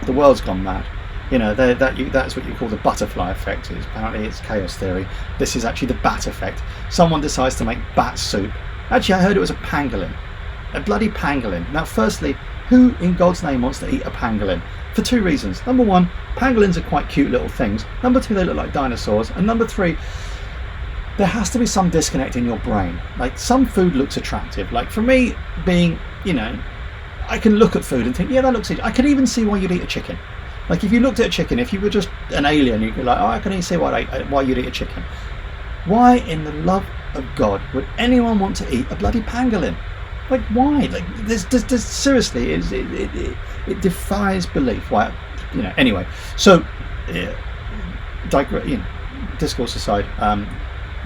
the world's gone mad. You know, that's what you call the butterfly effect. Apparently, it's chaos theory. This is actually the bat effect. Someone decides to make bat soup. Actually, I heard it was a pangolin, a bloody pangolin. Now, firstly, who in God's name wants to eat a pangolin? For 2 reasons. Number 1, pangolins are quite cute little things. Number 2, they look like dinosaurs. And number 3, there has to be some disconnect in your brain. Like, some food looks attractive. Like, for me, being, you know, I can look at food and think, yeah, that looks interesting. I can even see why you'd eat a chicken. Like, if you looked at a chicken, if you were just an alien, you'd be like, oh, I can even see why you'd eat a chicken. Why in the love of God would anyone want to eat a bloody pangolin? Like, why? Like, there's seriously, it defies belief. Why, you know? Anyway, so discourse aside,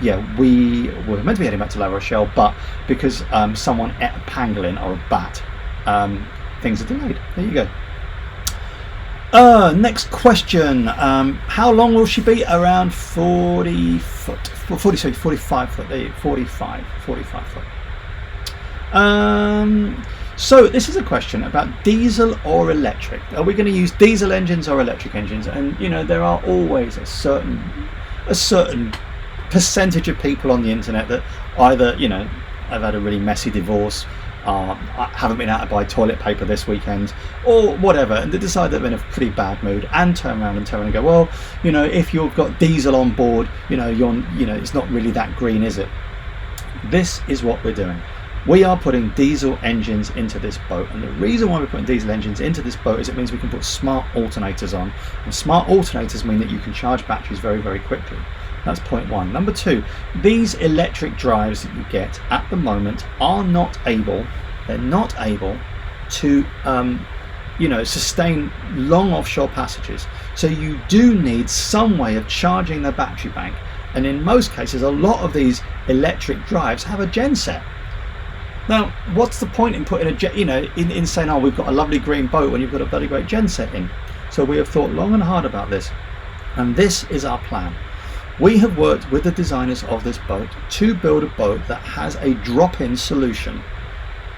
yeah, we were meant to be heading back to La Rochelle, but because someone ate a pangolin or a bat, things are delayed. There you go. Next question. How long will she be? Around 40 foot. 45 foot. There you go. 45 foot. So this is a question about diesel or electric. Are we going to use diesel engines or electric engines? And you know, there are always a certain percentage of people on the internet that either, you know, I've had a really messy divorce, I haven't been out to buy toilet paper this weekend, or whatever, and they decide they're in a pretty bad mood and turn around and go, well, you know, if you've got diesel on board, you know, it's not really that green, is it? This is what we're doing. We are putting diesel engines into this boat, and the reason why we're putting diesel engines into this boat is it means we can put smart alternators on, and smart alternators mean that you can charge batteries very, very quickly. That's point 1. Number 2, these electric drives that you get at the moment are not able to you know, sustain long offshore passages. So you do need some way of charging the battery bank, and in most cases a lot of these electric drives have a genset. Now what's the point in putting in saying, oh, we've got a lovely green boat when you've got a bloody great genset in? So we have thought long and hard about this, and this is our plan. We have worked with the designers of this boat to build a boat that has a drop-in solution,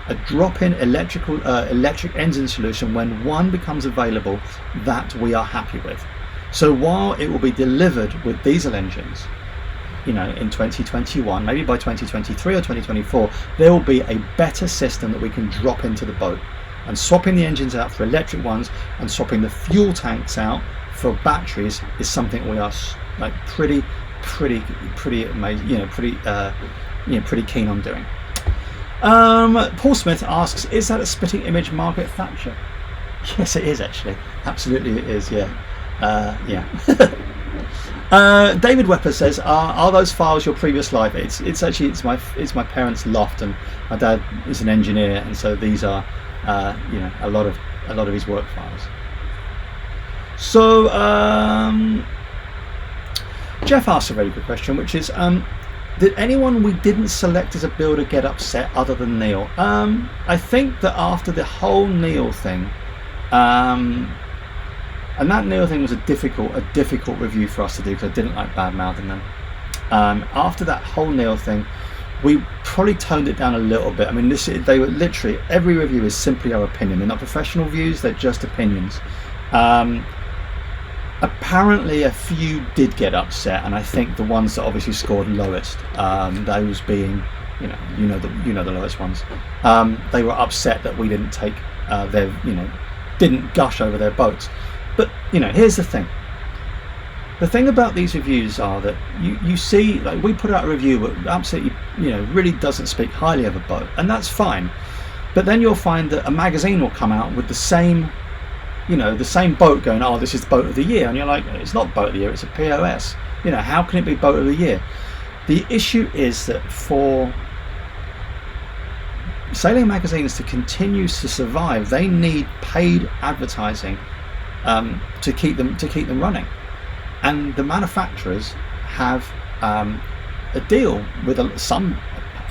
a drop-in electric engine solution when one becomes available that we are happy with. So while it will be delivered with diesel engines, in 2021, maybe by 2023 or 2024, there will be a better system that we can drop into the boat. And swapping the engines out for electric ones and swapping the fuel tanks out for batteries is something we are like pretty amazing, pretty keen on doing. Paul Smith asks, is that a spitting image Margaret Thatcher? Yes, it is actually. Absolutely it is, yeah. David Wepper says, are those files your previous life? It's my parents' loft, and my dad is an engineer, and so these are a lot of his work files. So Jeff asked a very good question, which is, did anyone we didn't select as a builder get upset other than Neil? I think that after the whole Neil thing, and that Neil thing was a difficult review for us to do because I didn't like bad-mouthing them. After that whole Neil thing, we probably toned it down a little bit. I mean, they were literally, every review is simply our opinion. They're not professional views, they're just opinions. Apparently a few did get upset, and I think the ones that obviously scored lowest, those being the lowest ones, they were upset that we didn't take didn't gush over their boats. But here's the thing about these reviews are that you see, like, we put out a review that absolutely really doesn't speak highly of a boat, and that's fine, but then you'll find that a magazine will come out with the same boat going, oh, this is the boat of the year, and you're like, it's not boat of the year, it's a POS. How can it be boat of the year? The issue is that for sailing magazines to continue to survive, they need paid advertising to keep them running, and the manufacturers have a deal with some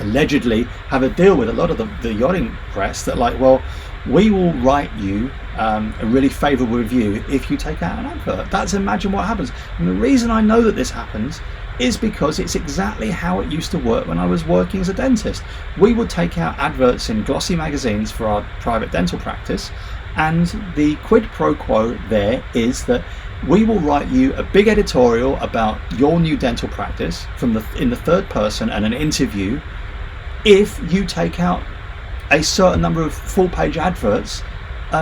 allegedly have a deal with a lot of the yachting press that, like, well, we will write you a really favourable review if you take out an advert. Imagine what happens. And the reason I know that this happens is because it's exactly how it used to work when I was working as a dentist. We would take out adverts in glossy magazines for our private dental practice, and the quid pro quo there is that we will write you a big editorial about your new dental practice in the third person and an interview if you take out a certain number of full-page adverts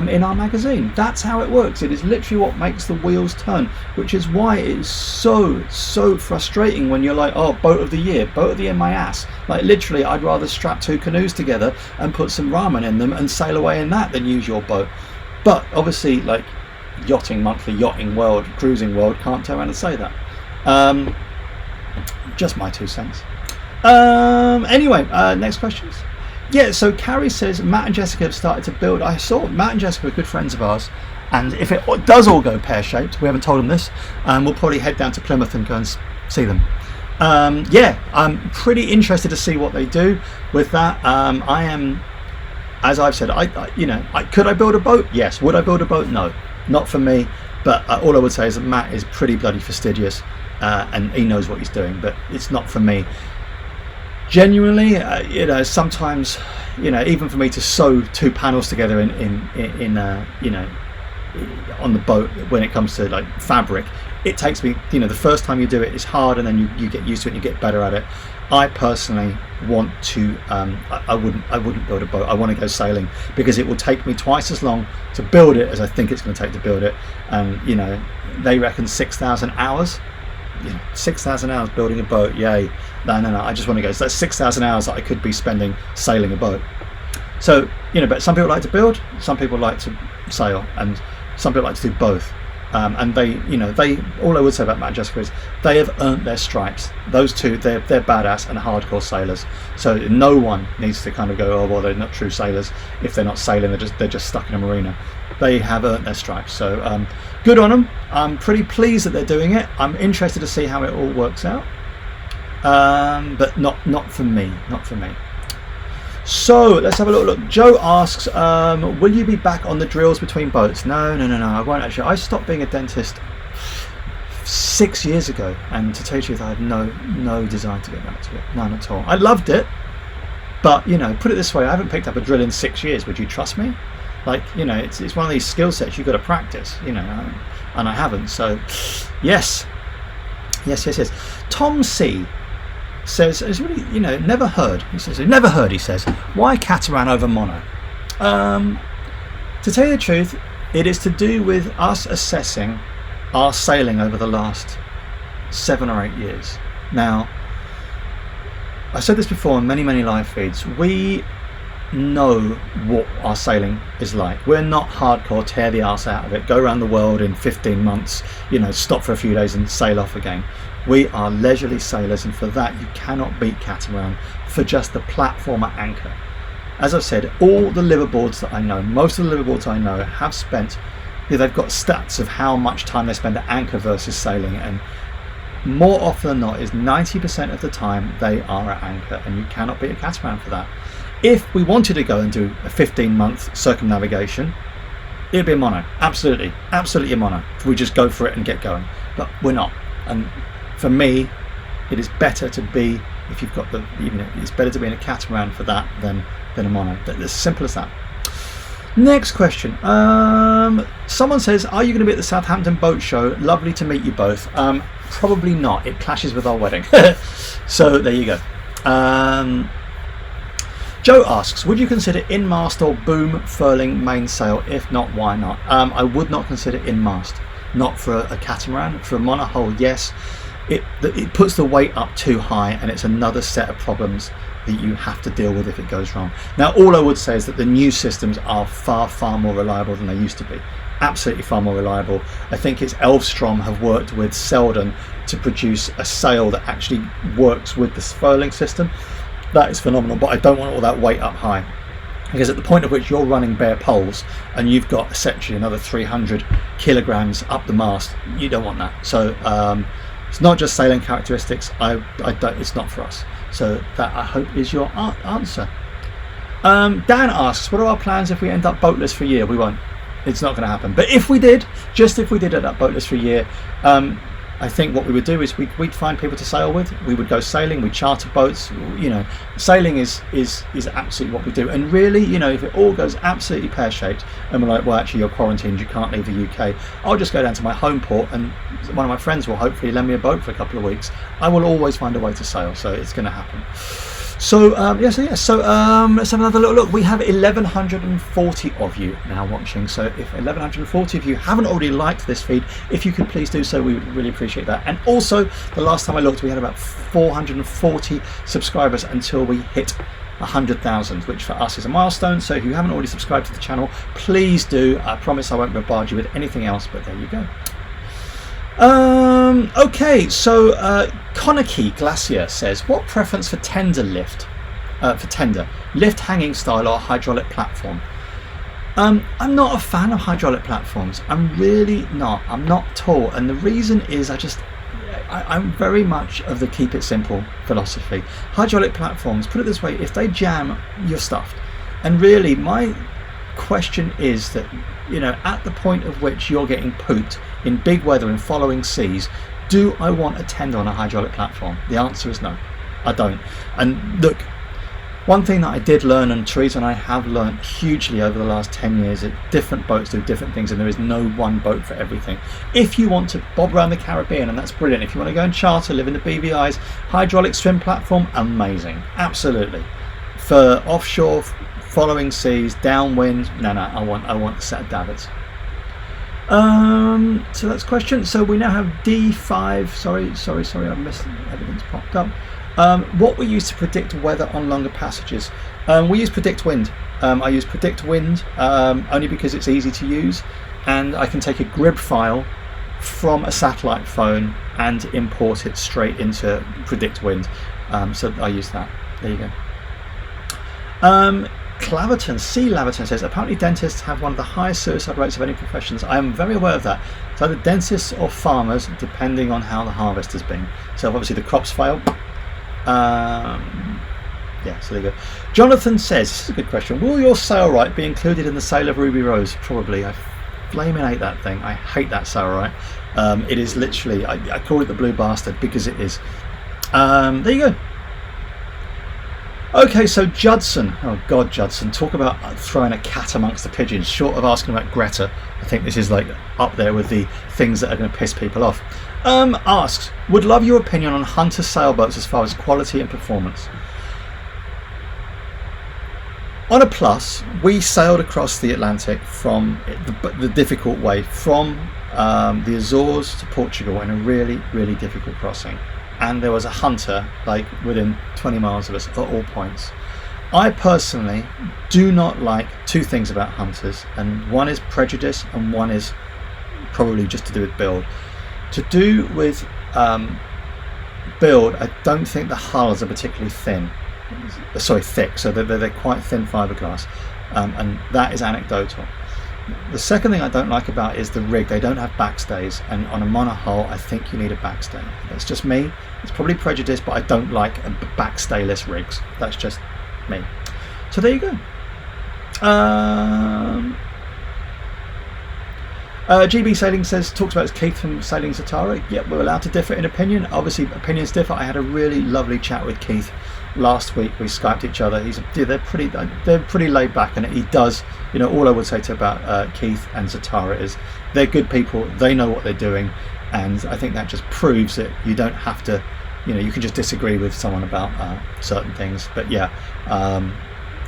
in our magazine. That's how it works. It is literally what makes the wheels turn, which is why it is so frustrating when you're like, oh, boat of the year my ass. Like, literally, I'd rather strap two canoes together and put some ramen in them and sail away in that than use your boat. But obviously, like, Yachting Monthly, Yachting World, Cruising World can't turn around and say that. Just my 2 cents. Anyway, next questions. Yeah, so Carrie says Matt and Jessica have started to build. I saw Matt and Jessica are good friends of ours, and if it does all go pear-shaped, we haven't told them this, we'll probably head down to Plymouth and go and see them. Yeah, I'm pretty interested to see what they do with that. I am, as I've said, could I build a boat? Yes. Would I build a boat? No, not for me. But all I would say is that Matt is pretty bloody fastidious, and he knows what he's doing, but it's not for me. Genuinely, sometimes, even for me to sew 2 panels together in on the boat, when it comes to like fabric, it takes me, the first time you do it, it's hard, and then you get used to it and you get better at it. I personally want to, I wouldn't build a boat. I want to go sailing, because it will take me twice as long to build it as I think it's going to take to build it. And they reckon 6,000 hours. 6,000 hours building a boat, yay. No, I just want to go. So that's 6,000 hours that I could be spending sailing a boat. So, but some people like to build, some people like to sail, and some people like to do both. And they, all I would say about Matt and Jessica is they have earned their stripes. Those two, they're badass and hardcore sailors. So no one needs to kind of go, oh, well, they're not true sailors if they're not sailing. They're just stuck in a marina. They have earned their stripes. So good on them. I'm pretty pleased that they're doing it. I'm interested to see how it all works out, but not for me, not for me. So let's have a little look. Joe asks, will you be back on the drills between boats? No, I won't actually. I stopped being a dentist 6 years ago, and to tell you the truth, I have no desire to get back to it, none at all. I loved it, but you know, put it this way, I haven't picked up a drill in 6 years. Would you trust me? Like, you know, it's one of these skill sets you've got to practice, you know, and I haven't. So yes. Tom C says, it's really, you know, never heard. He says, why catamaran over mono? To tell you the truth, it is to do with us assessing our sailing over the last 7 or 8 years. Now, I said this before in many live feeds, we know what our sailing is like. We're not hardcore, tear the arse out of it, go around the world in 15 months, you know, stop for a few days and sail off again. We are leisurely sailors, and for that you cannot beat catamaran for just the platform at anchor. As I've said, all the liverboards that I know, most of the liverboards I know have spent, they've got stats of how much time they spend at anchor versus sailing, and more often than not is 90% of the time they are at anchor, and you cannot beat a catamaran for that. If we wanted to go and do a 15-month circumnavigation, it'd be a mono, absolutely a mono. We just go for it and get going, but we're not. And for me, it is better to be, if you've got the, you know, it's better to be in a catamaran for that than a mono. It's as simple as that. Next question. Someone says, are you going to be at the Southampton boat show? Lovely to meet you both. Probably not. It clashes with our wedding. So there you go. Joe asks, would you consider in-mast or boom furling mainsail? If not, why not? I would not consider in-mast. Not for a catamaran. For a monohull, yes. It puts the weight up too high, and it's another set of problems that you have to deal with if it goes wrong. Now, all I would say is that the new systems are far more reliable than they used to be. Absolutely far more reliable. I think it's Elvstrom have worked with Selden to produce a sail that actually works with the furling system. That is phenomenal, but I don't want all that weight up high, because at the point at which you're running bare poles and you've got essentially another 300 kilograms up the mast, you don't want that. So it's not just sailing characteristics. I don't. It's not for us. So that, I hope, is your answer. Dan asks, what are our plans if we end up boatless for a year? We won't. It's not going to happen. But if we did, just if we did end up boatless for a year, I think what we would do is we'd find people to sail with. We would go sailing. We'd charter boats. You know, sailing is absolutely what we do. And really, you know, if it all goes absolutely pear-shaped and we're like, well, actually, you're quarantined, you can't leave the UK, I'll just go down to my home port, and one of my friends will hopefully lend me a boat for a couple of weeks. I will always find a way to sail, so it's going to happen. So let's have another little look. We have 1,140 of you now watching. So if 1,140 of you haven't already liked this feed, if you could please do so, we would really appreciate that. And also, the last time I looked, we had about 440 subscribers until we hit 100,000, which for us is a milestone. So if you haven't already subscribed to the channel, please do. I promise I won't bombard you with anything else, but there you go. Okay, so Koniki Glacier says, what preference for tender lift? Lift hanging style or hydraulic platform? I'm not a fan of hydraulic platforms. I'm really not. I'm not tall, and the reason is I'm very much of the keep it simple philosophy. Hydraulic platforms, put it this way, if they jam, you're stuffed. And really, my question is that, you know, at the point of which you're getting pooped in big weather and following seas, do I want a tender on a hydraulic platform? The answer is no, I don't. And look, one thing that I did learn, and Teresa and I have learned hugely over the last 10 years, that different boats do different things, and there is no one boat for everything. If you want to bob around the Caribbean, and that's brilliant. If you want to go and charter, live in the BVI's, hydraulic swim platform, amazing, absolutely. For offshore, following seas, downwind, no, I want a set of davits. So that's question. So we now have D5. Sorry, I missed, everything's popped up. What we use to predict weather on longer passages. We use predict wind. I use predict wind only because it's easy to use, and I can take a GRIB file from a satellite phone and import it straight into predict wind. So I use that. There you go. Claverton, C. Laverton says, apparently dentists have one of the highest suicide rates of any professions. I am very aware of that. It's either dentists or farmers, depending on how the harvest has been. So obviously the crops fail. Yeah, so there you go. Jonathan says, this is a good question, will your sailrite be included in the sale of Ruby Rose? Probably. I flaming hate that thing. I hate that sailrite. It is literally, I call it the blue bastard because it is. There you go. Okay, so Judson, oh God, Judson, talk about throwing a cat amongst the pigeons. Short of asking about Greta, I think this is like up there with the things that are going to piss people off. Asks, would love your opinion on Hunter sailboats as far as quality and performance. On a plus, we sailed across the Atlantic from the difficult way, from the Azores to Portugal in a really, really difficult crossing. And there was a Hunter like within 20 miles of us at all points. I personally do not like two things about Hunters, and one is prejudice and one is probably just to do with build. To do with build, I don't think the hulls are particularly thick, so they're quite thin fiberglass, and that is anecdotal. The second thing I don't like about is the rig. They don't have backstays, and on a monohull I think you need a backstay. That's just me. It's probably prejudice, but I don't like backstayless rigs. That's just me. So there you go. GB Sailing says, talks about Keith from Sailing Zatara. Yeah, we're allowed to differ in opinion. Obviously opinions differ. I had a really lovely chat with Keith last week. We Skyped each other. They're pretty laid back, and he does, you know, all I would say about Keith and Zatara is they're good people, they know what they're doing, and I think that just proves that you don't have to, you know, you can just disagree with someone about certain things. But yeah,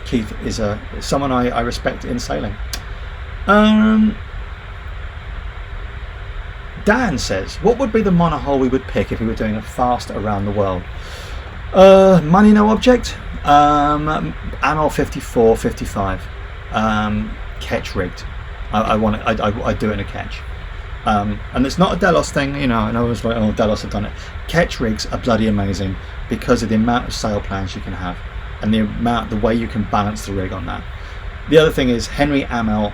Keith is someone I respect in sailing. Dan says, what would be the monohull we would pick if we were doing a fast around the world? Money no object. Amel 54, 55. Ketch rigged. I do it in a ketch. And it's not a Delos thing, you know. And I was like, oh, Delos have done it. Ketch rigs are bloody amazing because of the amount of sail plans you can have and the way you can balance the rig on that. The other thing is Henry Amel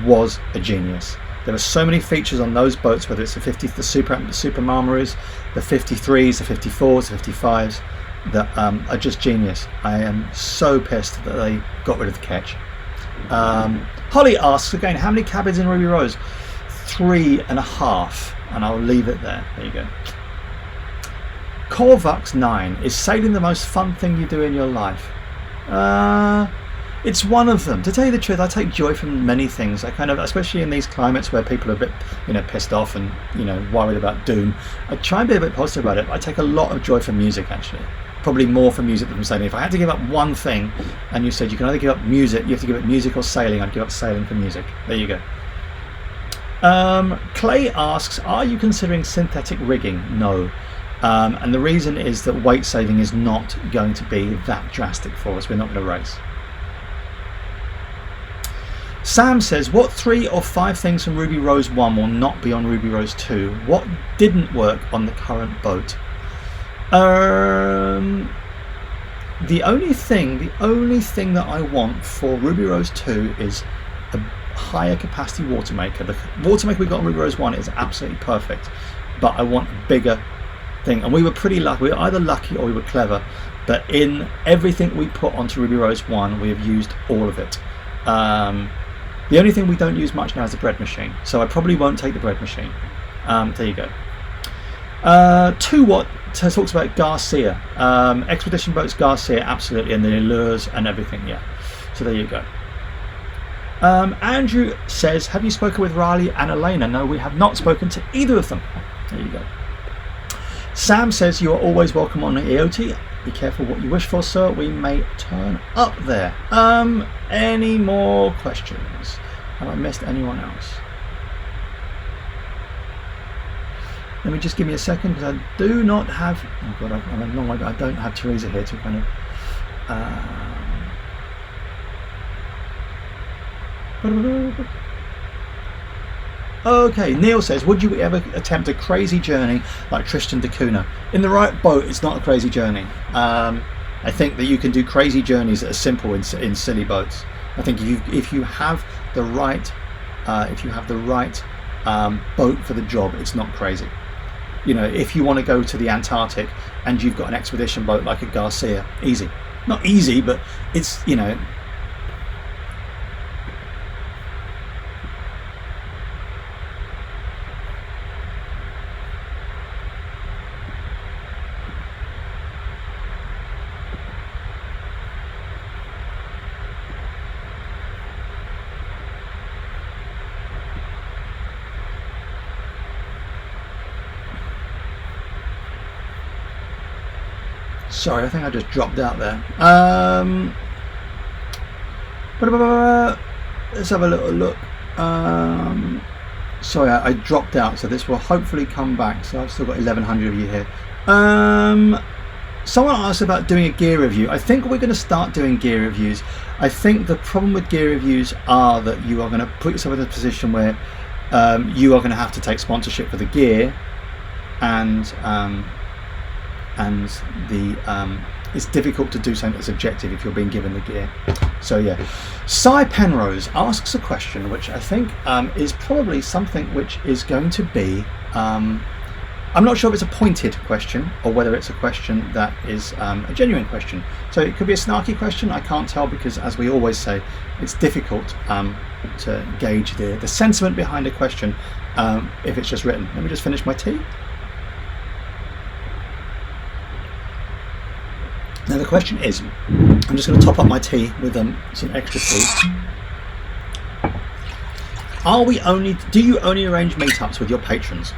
was a genius. There are so many features on those boats, whether it's the Super Marmaroos, the 53s, the 54s, the 55s, that are just genius. I am so pissed that they got rid of the ketch. Holly asks again, how many cabins in Ruby Rose? 3.5, and I'll leave it there. There you go. Corvux 9, is sailing the most fun thing you do in your life? It's one of them. To tell you the truth, I take joy from many things. I kind of, especially in these climates where people are a bit, you know, pissed off and, you know, worried about doom, I try and be a bit positive about it. I take a lot of joy from music, actually. Probably more from music than from sailing. If I had to give up one thing, and you said you can either give up music, you have to give up music or sailing, I'd give up sailing for music. There you go. Clay asks, are you considering synthetic rigging? No. And the reason is that weight saving is not going to be that drastic for us. We're not going to race. Sam says, what 3 or 5 things from Ruby Rose 1 will not be on Ruby Rose 2? What didn't work on the current boat? The only thing that I want for Ruby Rose 2 is a higher capacity water maker. The water maker we got on Ruby Rose 1 is absolutely perfect, but I want a bigger thing. And we were pretty lucky. We were either lucky or we were clever, but in everything we put onto Ruby Rose 1, we have used all of it. The only thing we don't use much now is the bread machine, so I probably won't take the bread machine. There you go. 2 Watt talks about Garcia. Expedition boats Garcia, absolutely, and the lures and everything, yeah. So there you go. Andrew says, have you spoken with Riley and Elena? No, we have not spoken to either of them. There you go. Sam says, you are always welcome on the EOT. Be careful what you wish for, sir. We may turn up there. Any more questions? Have I missed anyone else? Let me just give me a second, because I do not have. Oh God, I'm a long way. I don't have Teresa here to kind of. Okay, Neil says, would you ever attempt a crazy journey like Tristan da Cunha? In the right boat, it's not a crazy journey. I think that you can do crazy journeys that are simple in silly boats. I think if you have the right boat for the job, it's not crazy. You know, if you want to go to the Antarctic and you've got an expedition boat like a Garcia, easy. Not easy, but it's, you know. Sorry, I think I just dropped out there. Let's have a little look. Sorry, I dropped out, so this will hopefully come back. So I've still got 1,100 of you here. Someone asked about doing a gear review. I think we're going to start doing gear reviews. I think the problem with gear reviews are that you are going to put yourself in a position where you are going to have to take sponsorship for the gear, and it's difficult to do something that's objective if you're being given the gear. So yeah, Cy Penrose asks a question which I think is probably something which is going to be, I'm not sure if it's a pointed question or whether it's a question that is a genuine question. So it could be a snarky question, I can't tell, because as we always say, it's difficult to gauge the sentiment behind a question if it's just written. Let me just finish my tea. Now the question is, I'm just going to top up my tea with some extra tea. Do you only arrange meetups with your patrons?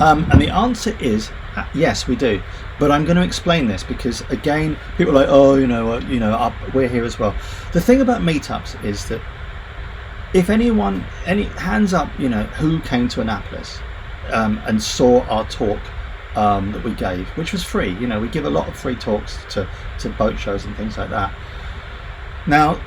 And the answer is yes, we do. But I'm going to explain this because again, people are like, oh, we're here as well. The thing about meetups is that if any hands up, who came to Annapolis and saw our talk that we gave, which was free. We give a lot of free talks to boat shows and things like that. Now,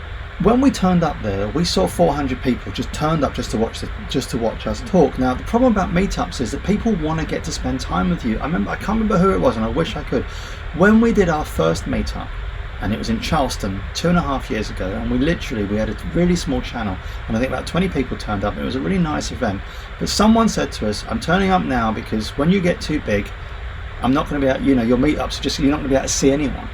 when we turned up there, we saw 400 people just turned up just to watch us talk. Now, the problem about meetups is that people want to get to spend time with you. I can't remember who it was, and I wish I could. When we did our first meetup, and it was in Charleston 2.5 years ago, and we had a really small channel, and I think about 20 people turned up. It was a really nice event, but someone said to us, I'm turning up now because when you get too big, I'm not going to be able, your meetups, you're not going to be able to see anyone.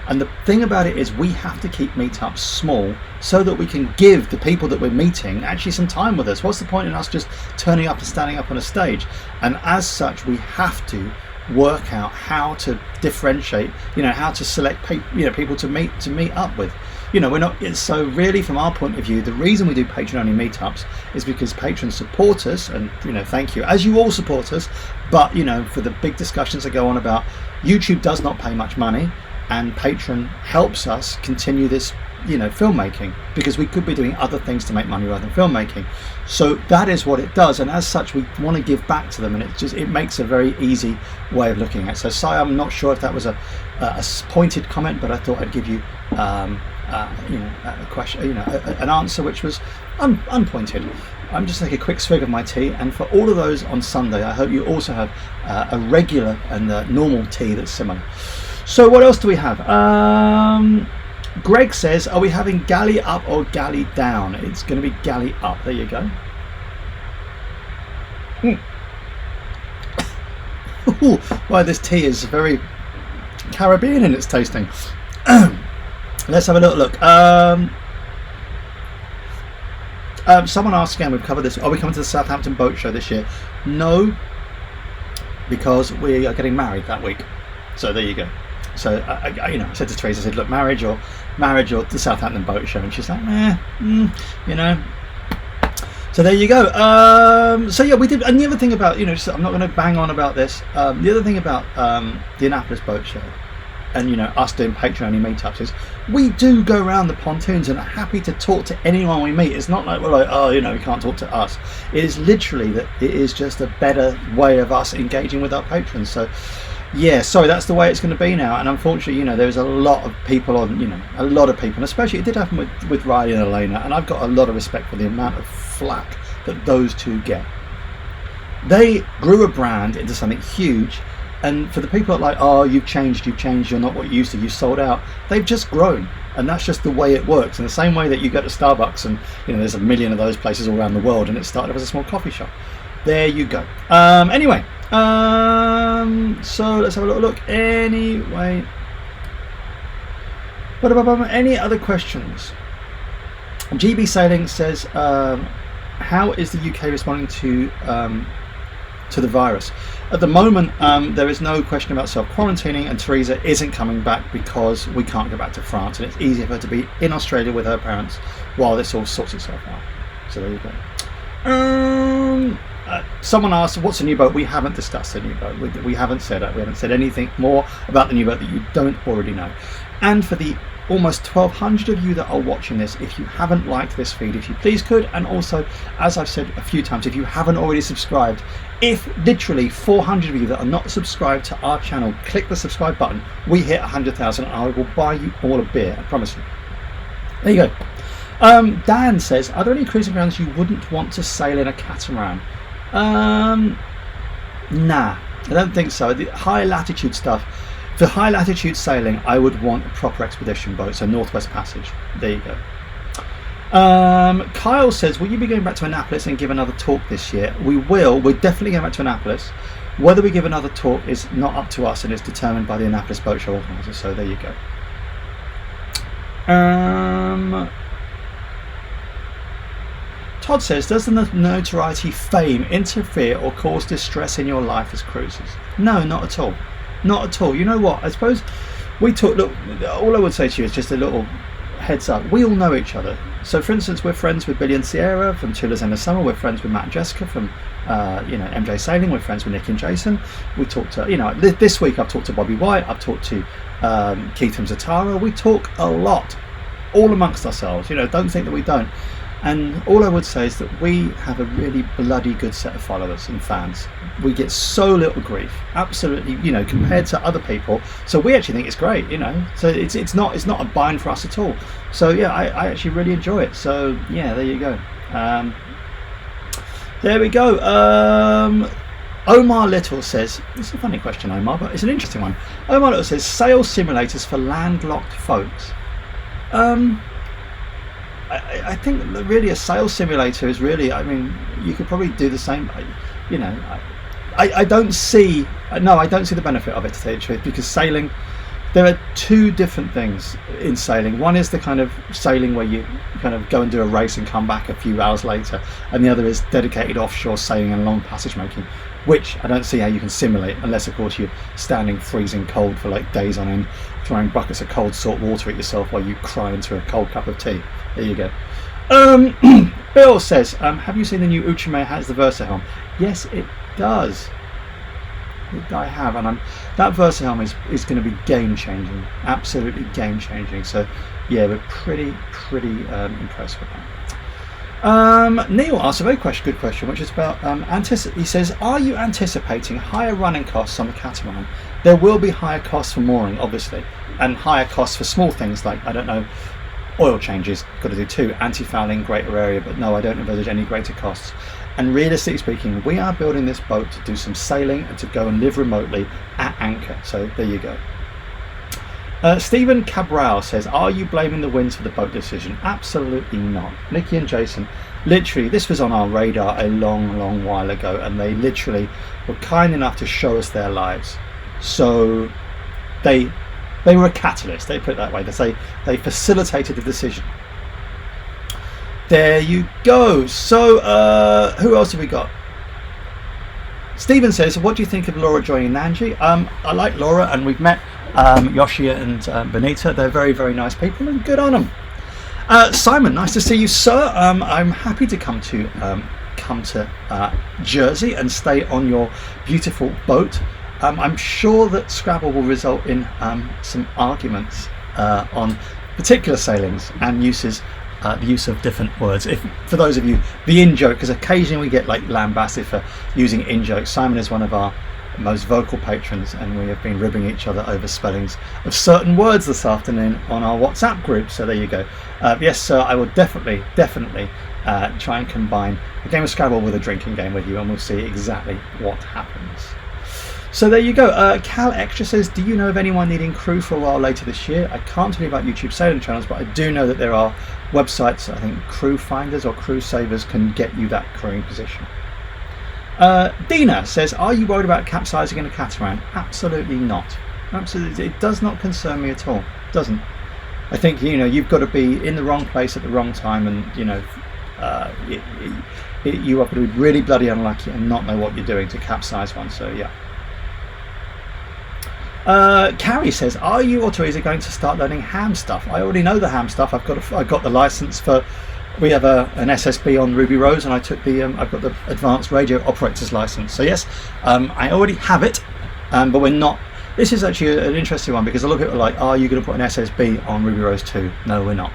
And the thing about it is we have to keep meetups small so that we can give the people that we're meeting actually some time with us. What's the point in us just turning up and standing up on a stage? And as such, we have to work out how to differentiate, how to select people to meet up with. We're not, so really from our point of view, the reason we do patron only meetups is because patrons support us, and thank you, as you all support us. But for the big discussions that go on about YouTube does not pay much money, and Patreon helps us continue this filmmaking, because we could be doing other things to make money rather than filmmaking. So that is what it does, and as such we want to give back to them, and it makes a very easy way of looking at it. So Sai, I'm not sure if that was a pointed comment, but I thought I'd give you a question, an answer which was unpointed. I'm just taking a quick swig of my tea, and for all of those on Sunday, I hope you also have a regular and normal tea that's similar. So what else do we have? Greg says, are we having galley up or galley down? It's going to be galley up. There you go. Ooh, well, this tea is very Caribbean in its tasting. Let's have a little look. Someone asked again, we've covered this, are we coming to the Southampton boat show this year? No, because we are getting married that week. So there you go. So I said to Teresa, I said, look, marriage or the Southampton boat show, and she's like, So there you go. So yeah, we did. And the other thing about, I'm not going to bang on about this. The other thing about the Annapolis boat show, and us doing Patreon only meetups, is we do go around the pontoons and are happy to talk to anyone we meet. It's not like we're like, oh, you can't talk to us. It is literally that it is just a better way of us engaging with our patrons. So yeah, sorry, that's the way it's going to be now. And unfortunately, there's a lot of people on, a lot of people, and especially it did happen with Riley and Elena, and I've got a lot of respect for the amount of flack that those two get. They grew a brand into something huge, And for the people that are like, oh, you've changed, you're not what you used to, you sold out, they've just grown. And that's just the way it works. In the same way that you go to Starbucks and there's a million of those places all around the world, and it started as a small coffee shop. There you go. Anyway, so let's have a little look. Anyway, any other questions? GB Sailing says, how is the UK responding to the virus? At the moment, there is no question about self-quarantining, and Teresa isn't coming back because we can't go back to France, and it's easier for her to be in Australia with her parents while this all sorts itself out. So there you go. Someone asked, what's a new boat? We haven't discussed the new boat. We haven't said it. We haven't said anything more about the new boat that you don't already know. And for the almost 1,200 of you that are watching this, if you haven't liked this feed, if you please could, and also, as I've said a few times, if you haven't already subscribed, if literally 400 of you that are not subscribed to our channel click the subscribe button, we hit 100,000 and I will buy you all a beer, I promise you. There you go. Dan says, are there any cruising grounds you wouldn't want to sail in a catamaran? Nah, I don't think so. The high latitude stuff, for high latitude sailing, I would want a proper expedition boat, so Northwest Passage. There you go. Kyle says, will you be going back to Annapolis and give another talk this year? We will. We're definitely going back to Annapolis. Whether we give another talk is not up to us, and it's determined by the Annapolis Boat Show organizer. So there you go. Todd says, does the notoriety, fame interfere or cause distress in your life as cruisers? No, not at all. Not at all. You know what? I suppose we talk. Look, all I would say to you is just a little heads up. We all know each other. So, for instance, we're friends with Billy and Sierra from Tula's End of Summer. We're friends with Matt and Jessica from, MJ Sailing. We're friends with Nick and Jason. We talked to, this week I've talked to Bobby White. I've talked to Keith and Zatara. We talk a lot, all amongst ourselves. Don't think that we don't. And all I would say is that we have a really bloody good set of followers and fans. We get so little grief, absolutely, compared to other people. So we actually think it's great, So it's not a bind for us at all. So yeah, I actually really enjoy it. So yeah, there you go. There we go. Omar Little says, it's a funny question, Omar, but it's an interesting one. Omar Little says, sail simulators for landlocked folks. I think that really a sail simulator is really, you could probably do the same, I don't see the benefit of it, to tell you the truth, because sailing, there are two different things in sailing. One is the kind of sailing where you kind of go and do a race and come back a few hours later, and the other is dedicated offshore sailing and long passage making, which I don't see how you can simulate, unless of course you're standing freezing cold for like days on end, throwing buckets of cold salt water at yourself while you cry into a cold cup of tea. There you go. Bill says, have you seen the new Uchime has the Versa helm? Yes, it does. I have, and that Versa helm is going to be game changing, absolutely game changing. So yeah, we're pretty impressed with that. Neil asks a very good question, which is about he says, are you anticipating higher running costs on the catamaran? There will be higher costs for mooring, obviously, and higher costs for small things like, I don't know, oil changes, got to do too, anti-fouling, greater area, but no, I don't envisage any greater costs. And realistically speaking, we are building this boat to do some sailing and to go and live remotely at anchor. So there you go. Stephen Cabral says, are you blaming the winds for the boat decision? Absolutely not. Nikki and Jason, literally, this was on our radar a long while ago, and they literally were kind enough to show us their lives. So they were a catalyst, they put it that way. They say they facilitated the decision. There you go. So who else have we got? Stephen says, what do you think of Laura joining Nanji? I like Laura, and we've met Yoshia and Benita. They're very nice people, and good on them. Simon, nice to see you, sir. I'm happy to come to Jersey and stay on your beautiful boat. I'm sure that Scrabble will result in some arguments on particular sailings and the use of different words. For those of you, the in-joke, because occasionally we get like lambasted for using in-jokes. Simon is one of our most vocal patrons, and we have been ribbing each other over spellings of certain words this afternoon on our WhatsApp group. So there you go. Yes, sir, I will definitely try and combine a game of Scrabble with a drinking game with you, and we'll see exactly what happens. So there you go. Cal Extra says, do you know of anyone needing crew for a while later this year? I can't tell you about YouTube sailing channels, but I do know that there are websites, I think Crew Finders or Crew Savers can get you that crewing position. Dina says, are you worried about capsizing in a catamaran? Absolutely not. Absolutely, it does not concern me at all. It doesn't. I think, you know, you've got to be in the wrong place at the wrong time, and you know, you have to be really bloody unlucky and not know what you're doing to capsize one. So yeah. Carrie says, are you or Teresa going to start learning ham stuff? I already know the ham stuff. I got the license for. We have an SSB on Ruby Rose, and I took the. I've got the advanced radio operator's license. So yes, I already have it, but we're not. This is actually an interesting one because a lot of people are like, are you going to put an SSB on Ruby Rose 2? No, we're not.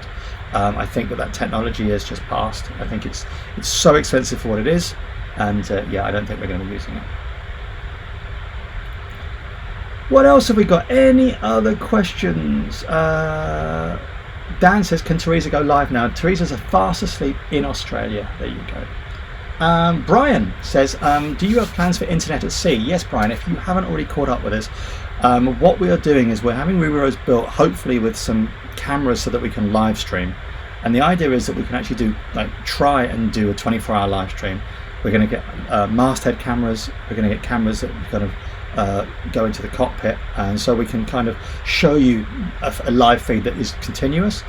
I think that technology has just passed. I think it's so expensive for what it is, and yeah, I don't think we're going to be using it. What else have we got? Any other questions? Dan says, can Teresa go live now? Teresa's fast asleep in Australia. There you go. Brian says, do you have plans for internet at sea? Yes, Brian, if you haven't already caught up with us, what we are doing is we're having Ruby Rose built, hopefully with some cameras so that we can live stream. And the idea is that we can actually try and do a 24-hour live stream. We're going to get masthead cameras. We're going to get cameras that kind of go into the cockpit, and so we can kind of show you a live feed that is continuous,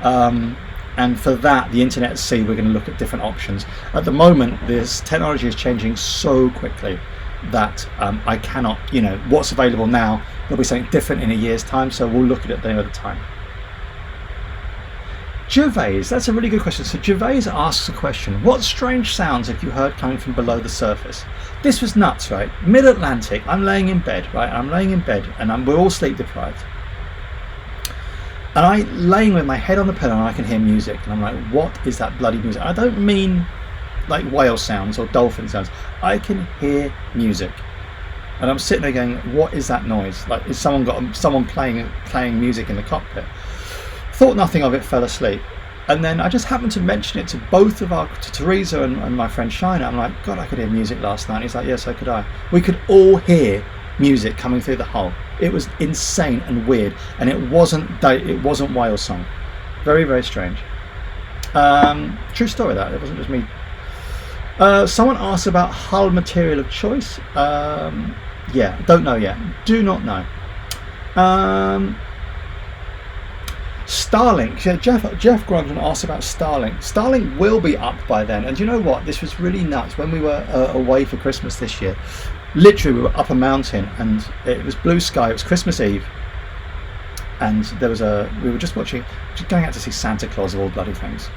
and for that, the internet at sea, we're going to look at different options. At the moment, this technology is changing so quickly that I cannot, you know, what's available now, there'll be something different in a year's time, so we'll look at it then at a time. Gervais, that's a really good question. So Gervais asks a question, what strange sounds have you heard coming from below the surface? This was nuts, right? Mid-Atlantic, I'm laying in bed, right? And we're all sleep deprived. And I'm laying with my head on the pillow and I can hear music. And I'm like, what is that bloody music? I don't mean like whale sounds or dolphin sounds. I can hear music. And I'm sitting there going, what is that noise? Like, is someone playing music in the cockpit? Thought nothing of it, fell asleep. And then I just happened to mention it to Teresa and my friend Shiner. I'm like, God, I could hear music last night. He's like, yes, so could I. We could all hear music coming through the hull. It was insane and weird, and it wasn't whale song. Very, very strange. True story that. It wasn't just me. Someone asked about hull material of choice. Yeah, don't know yet. Do not know. Starlink, yeah, Jeff Grondon asked about Starlink. Starlink will be up by then, and you know what? This was really nuts. When we were away for Christmas this year, literally we were up a mountain, and it was blue sky. It was Christmas Eve, and we were just going out to see Santa Claus of all bloody things.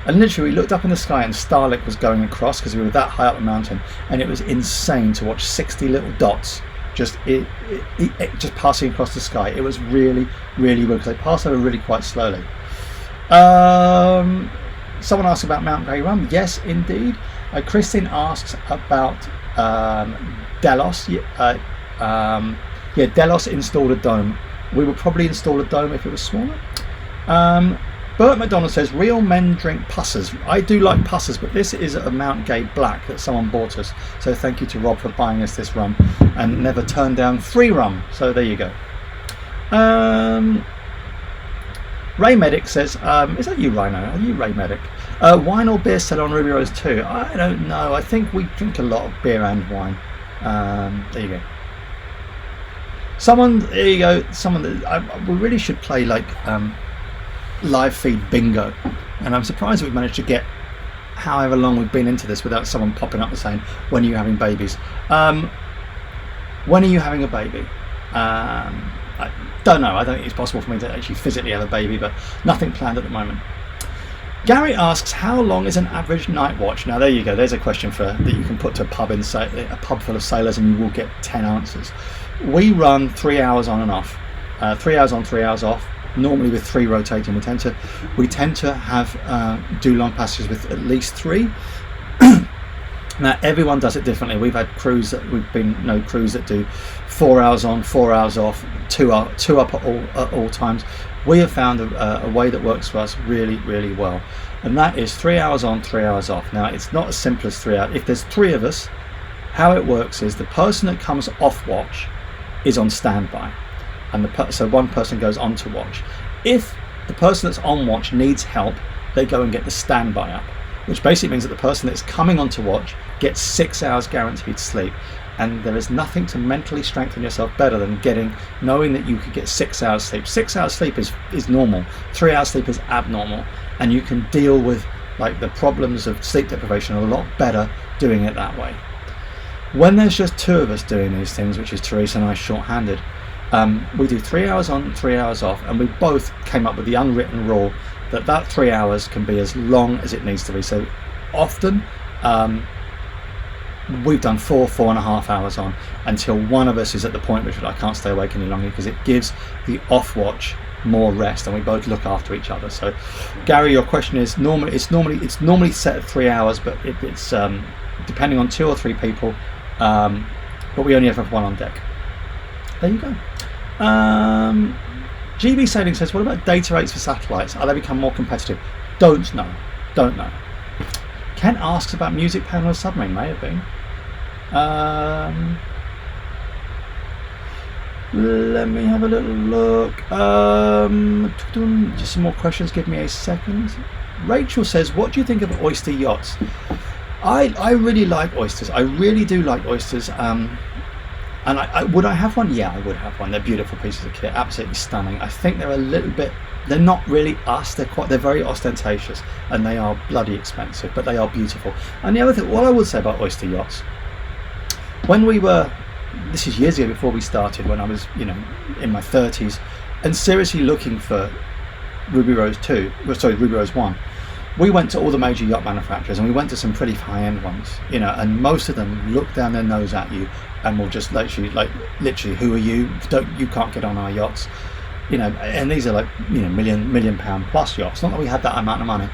And literally we looked up in the sky, and Starlink was going across because we were that high up the mountain, and it was insane to watch 60 little dots just passing across the sky. It was really, really weird because they passed over really quite slowly. Someone asked about Mount Grey Rum. Yes, indeed. Christine asks about Delos. Delos installed a dome. We would probably install a dome if it was smaller. Bert McDonald says, real men drink pussers. I do like pussers, but this is a Mount Gay Black that someone bought us. So thank you to Rob for buying us this rum and never turned down free rum. So there you go. Ray Medic says, is that you, Rhino? Are you Ray Medic? Wine or beer sell on Ruby Rose 2? I don't know. I think we drink a lot of beer and wine. There you go. We really should play like live feed bingo, and I'm surprised we've managed to get however long we've been into this without someone popping up and saying, when are you having babies? When are you having a baby? I don't know. I don't think it's possible for me to actually physically have a baby, but nothing planned at the moment. Gary asks, how long is an average night watch? Now there you go, there's a question that you can put to a pub full of sailors, and you will get 10 answers. We run 3 hours on and off, 3 hours on, 3 hours off, normally with 3 rotating. We tend to have do long passages with at least 3. Now everyone does it differently. We've had crews that do 4 hours on, 4 hours off, two up at all times. We have found a way that works for us really, really well, and that is 3 hours on, 3 hours off. Now it's not as simple as 3 hours. If there's 3 of us, How it works is the person that comes off watch is on standby, and so one person goes on to watch. If the person that's on watch needs help, they go and get the standby up, which basically means that the person that's coming on to watch gets 6 hours guaranteed sleep. And there is nothing to mentally strengthen yourself better than knowing that you could get 6 hours sleep. 6 hours sleep is normal. 3 hours sleep is abnormal, and you can deal with like the problems of sleep deprivation a lot better doing it that way. When there's just two of us doing these things, which is Teresa and I short-handed, we do 3 hours on, 3 hours off, and we both came up with the unwritten rule that 3 hours can be as long as it needs to be. So often we've done 4.5 hours on until one of us is at the point which I can't stay awake any longer, because it gives the off watch more rest, and we both look after each other. So Gary, your question is it's normally set at 3 hours, but it's depending on 2 or 3 people, but we only ever have one on deck. There you go. GB Sailing says, what about data rates for satellites? Are they become more competitive? Don't know. Ken asks about music playing on a submarine. May have been. Let me have a little look. Just some more questions. Give me a second. Rachel says, what do you think of oyster yachts? I really like oysters. I really do like oysters. And would I have one? Yeah, I would have one. They're beautiful pieces of kit, absolutely stunning. I think they're a little bit, they're not really us, they're very ostentatious, and they are bloody expensive, but they are beautiful. And the other thing, what I would say about oyster yachts, when we were, this is years ago before we started, when I was, in my 30s, and seriously looking for Ruby Rose 1, we went to all the major yacht manufacturers, and we went to some pretty high-end ones, and most of them look down their nose at you and will just literally, who are you? You can't get on our yachts, and these are like, million pound plus yachts. Not that we had that amount of money.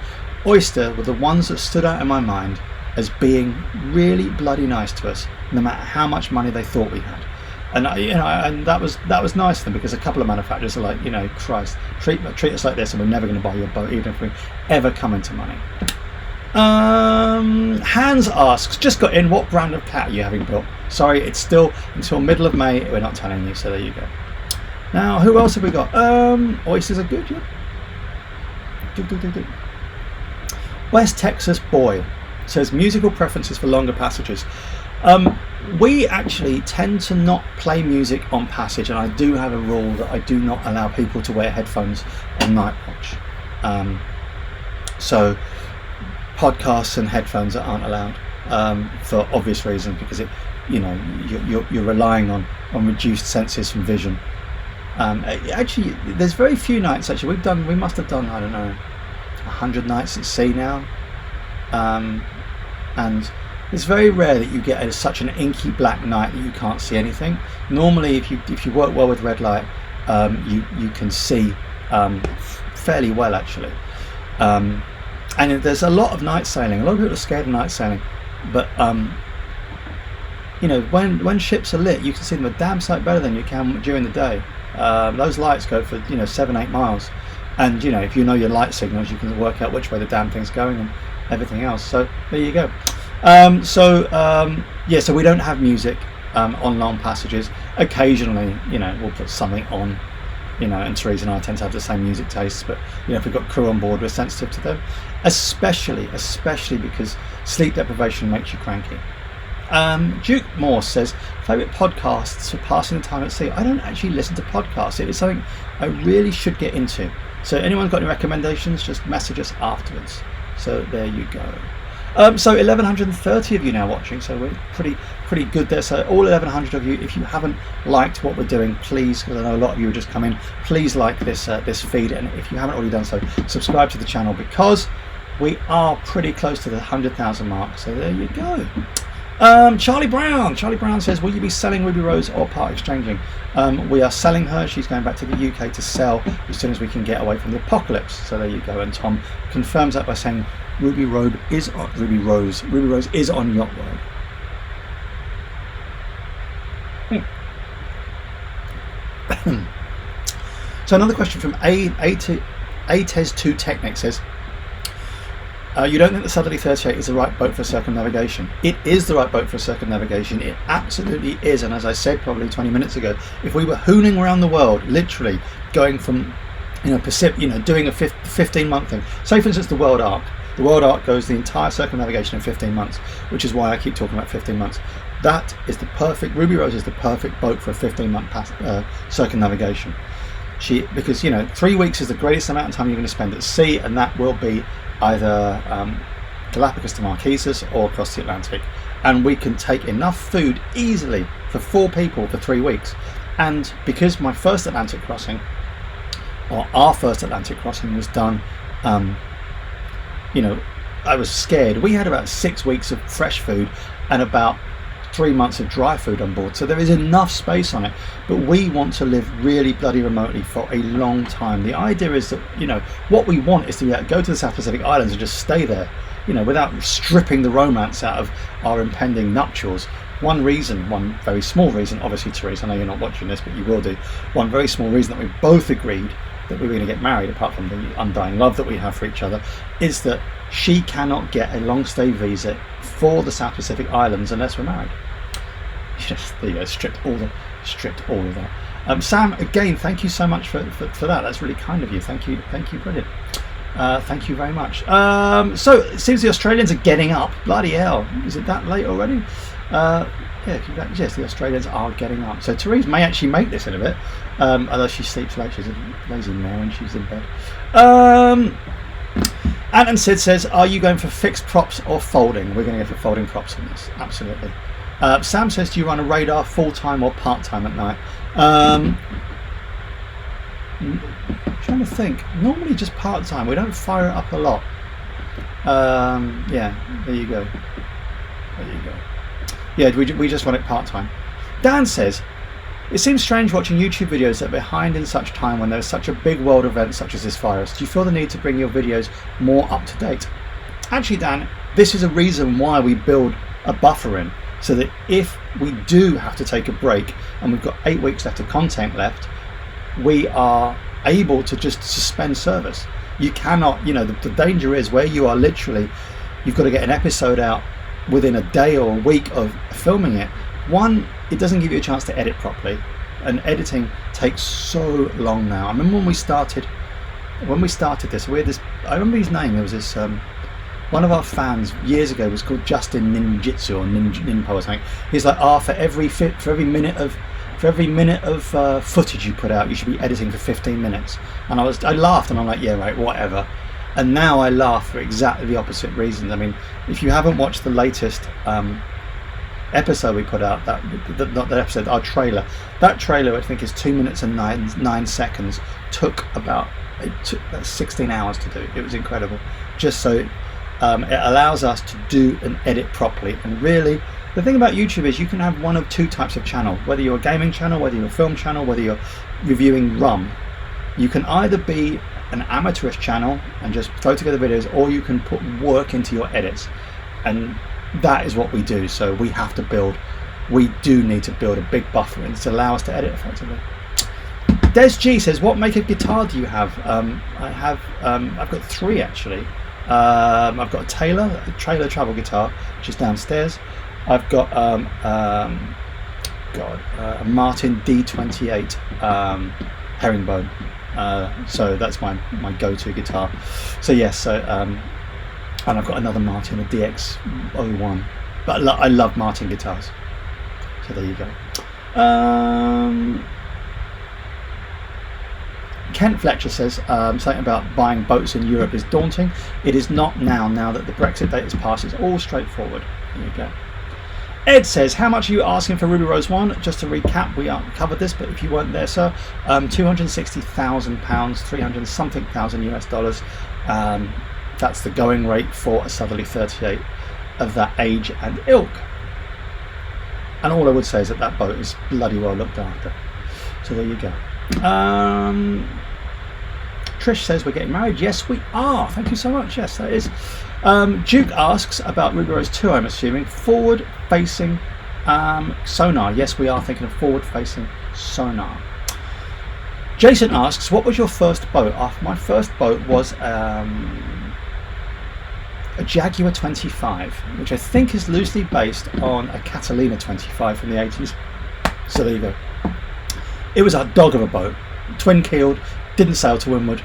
Oyster were the ones that stood out in my mind as being really bloody nice to us, no matter how much money they thought we had. And and that was nice of them, because a couple of manufacturers are like, Christ, treat us like this, and we're never going to buy your boat, even if we ever come into money. Hans asks, just got in, what brand of cat are you having built? Sorry, it's still until middle of May. We're not telling you, so there you go. Now, who else have we got? Oysters are good, yeah. Good. West Texas Boy says, musical preferences for longer passages. We actually tend to not play music on passage, and I do have a rule that I do not allow people to wear headphones on night watch. So podcasts and headphones aren't allowed, for obvious reasons, because you're relying on reduced senses from vision. Actually, there's very few nights. Actually, we must have done, I don't know, 100 nights at sea now, and it's very rare that you get such an inky black night that you can't see anything. Normally, if you work well with red light, you can see fairly well, actually. And there's a lot of night sailing. A lot of people are scared of night sailing, but when ships are lit, you can see them a damn sight better than you can during the day. Those lights go for 7-8 miles, and if you know your light signals, you can work out which way the damn thing's going and everything else. So there you go. So we don't have music on long passages. Occasionally, we'll put something on, and Teresa and I tend to have the same music tastes, but if we've got crew on board, we're sensitive to them, especially because sleep deprivation makes you cranky. Duke Morse says, favourite podcasts for passing the time at sea. I don't actually listen to podcasts. It is something I really should get into. So anyone got any recommendations, just message us afterwards. So there you go. So 1130 of you now watching, so we're pretty good there. So all 1100 of you, if you haven't liked what we're doing, please, because I know a lot of you have just come in, please like this feed, and if you haven't already done so, subscribe to the channel, because we are pretty close to the 100,000 mark. So there you go. Charlie Brown says, will you be selling Ruby Rose or part exchanging? We are selling her. She's going back to the UK to sell as soon as we can get away from the apocalypse. So there you go. And Tom confirms that by saying Ruby Rose is on Yacht World. So another question from ATES2 Technic says, You don't think the Southerly 38 is the right boat for circumnavigation? It is the right boat for circumnavigation. It absolutely is. And as I said probably 20 minutes ago, if we were hooning around the world, literally going from, doing a 15-month thing. Say, for instance, the World Arc. The World Arc goes the entire circumnavigation in 15 months, which is why I keep talking about 15 months. That is the perfect, Ruby Rose is the perfect boat for a 15-month circumnavigation. Because 3 weeks is the greatest amount of time you're going to spend at sea, and that will be either Galapagos to Marquesas or across the Atlantic. And we can take enough food easily for 4 people for 3 weeks. And because my first Atlantic crossing, or our first Atlantic crossing, was done, I was scared. We had about 6 weeks of fresh food and about 3 months of dry food on board, so there is enough space on it. But we want to live really bloody remotely for a long time. The idea is that what we want is to be able to go to the South Pacific Islands and just stay there, without stripping the romance out of our impending nuptials. One very small reason, obviously, Teresa, I know you're not watching this, but you will do. One very small reason that we both agreed that we were going to get married, apart from the undying love that we have for each other, is that she cannot get a long stay visa for the South Pacific Islands unless we're married. Yes, there you go, stripped all of that. Sam, again, thank you so much for that. That's really kind of you. Thank you, brilliant. Thank you very much. So it seems the Australians are getting up. Bloody hell, is it that late already? Yes, the Australians are getting up. So Teresa may actually make this in a bit, although she sleeps late. She's a lazy mare when she's in bed. And Sid says, are you going for fixed props or folding? We're going to go for folding props in this, absolutely. Sam says, do you run a radar full-time or part-time at night? I'm trying to think. Normally just part-time. We don't fire it up a lot. There you go. Yeah, we just run it part-time. Dan says, it seems strange watching YouTube videos that are behind in such time when there is such a big world event such as this virus. Do you feel the need to bring your videos more up to date? Actually, Dan, this is a reason why we build a buffer in, so that if we do have to take a break and we've got 8 weeks left of content left, we are able to just suspend service. You cannot, the danger is where you are literally, you've got to get an episode out within a day or a week of filming it. One, it doesn't give you a chance to edit properly, and editing takes so long now. I remember when we started this, we had this, I remember his name, there was this one of our fans years ago was called Justin Ninjitsu or Ninpo or something. He's like, for every minute of footage you put out, you should be editing for 15 minutes. And I laughed, and I'm like, yeah, right, whatever. And now I laugh for exactly the opposite reasons. I mean, if you haven't watched the latest episode we put out, not the episode, our trailer. That trailer, I think, is 2 minutes and 9 seconds. It took 16 hours to do. It was incredible. Just so it allows us to do and edit properly. And really, the thing about YouTube is you can have one of two types of channel. Whether you're a gaming channel, whether you're a film channel, whether you're reviewing rum, you can either be an amateurish channel and just throw together videos, or you can put work into your edits, and that is what we do. So we do need to build a big buffer and to allow us to edit effectively. Des G says, what make of guitar do you have? I've got 3 actually. I've got a trailer travel guitar, which is downstairs. I've got a Martin D28 herringbone. So that's my go-to guitar. So yes, and I've got another Martin, a DX01. But I love Martin guitars. So there you go. Kent Fletcher says something about buying boats in Europe is daunting. It is not now that the Brexit date has passed. It's all straightforward. There you go. Ed says, how much are you asking for Ruby Rose 1? Just to recap, we covered this, but if you weren't there, sir, £260,000, 300 something thousand US dollars. That's the going rate for a Southerly 38 of that age and ilk. And all I would say is that boat is bloody well looked after. So there you go. Trish says we're getting married. Yes, we are. Thank you so much. Yes, that is. Duke asks about Ruby Rose 2, I'm assuming. Forward-facing sonar. Yes, we are thinking of forward-facing sonar. Jason asks, what was your first boat? My first boat was a Jaguar 25, which I think is loosely based on a Catalina 25 from the 80s. So there you go. It was a dog of a boat, twin keeled, didn't sail to windward,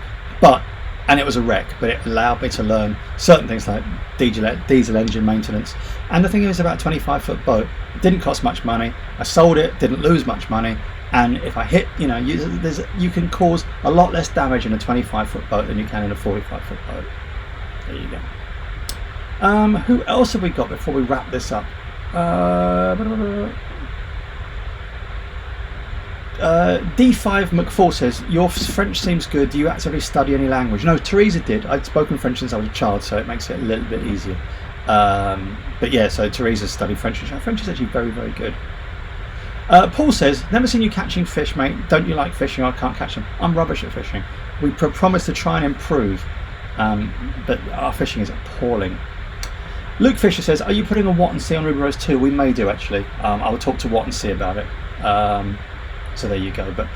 and it was a wreck, but it allowed me to learn certain things like diesel engine maintenance. And the thing is, about a 25-foot boat, it didn't cost much money. I sold it, didn't lose much money, and if I hit, you can cause a lot less damage in a 25-foot boat than you can in a 45-foot boat. There you go. Who else have we got before we wrap this up? D5 McFall says, your French seems good. Do you actively study any language? No, Teresa did. I'd spoken French since I was a child, so it makes it a little bit easier. But yeah, so Teresa studied French. French is actually very, very good. Paul says, never seen you catching fish, mate. Don't you like fishing? I can't catch them. I'm rubbish at fishing. We promise to try and improve, but our fishing is appalling. Luke Fisher says, are you putting a Watt and C on Ruby Rose 2? We may do, actually. I will talk to Watt and C about it. So there you go. But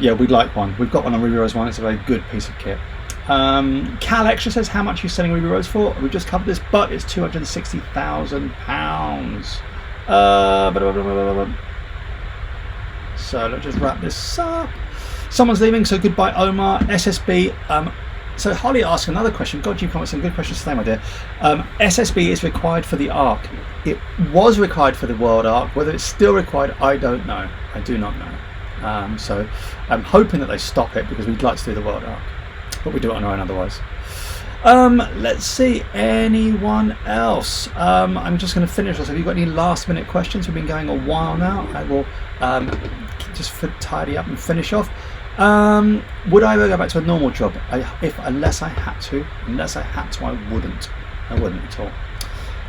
yeah, we'd like one. We've got one on Ruby Rose 1. It's a very good piece of kit. Cal Extra says, how much are you selling Ruby Rose for? We've just covered this, but it's £260,000. So let's just wrap this up. Someone's leaving, so goodbye, Omar. SSB. So Holly asked another question. God, you've come with some good questions today, my dear. SSB is required for the Ark. It was required for the World Ark. Whether it's still required, I don't know. I do not know. So I'm hoping that they stop it, because we'd like to do the World Ark, but we do it on our own otherwise. Let's see, anyone else? I'm just going to finish this. Have you got any last minute questions? We've been going a while now. I will just tidy up and finish off. Would I ever go back to a normal job? Unless I had to, I wouldn't at all.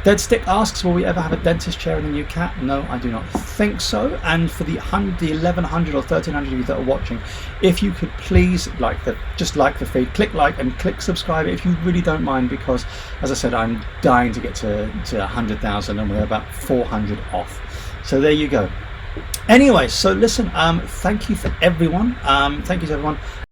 Dead Stick asks, will we ever have a dentist chair in the new cat? No, I do not think so. And for the 1100 or 1300 of you that are watching, if you could please just like the feed, click like and click subscribe if you really don't mind, because as I said, I'm dying to get to 100,000 and we're about 400 off. So there you go. Anyway, so listen, thank you for everyone. Thank you to everyone.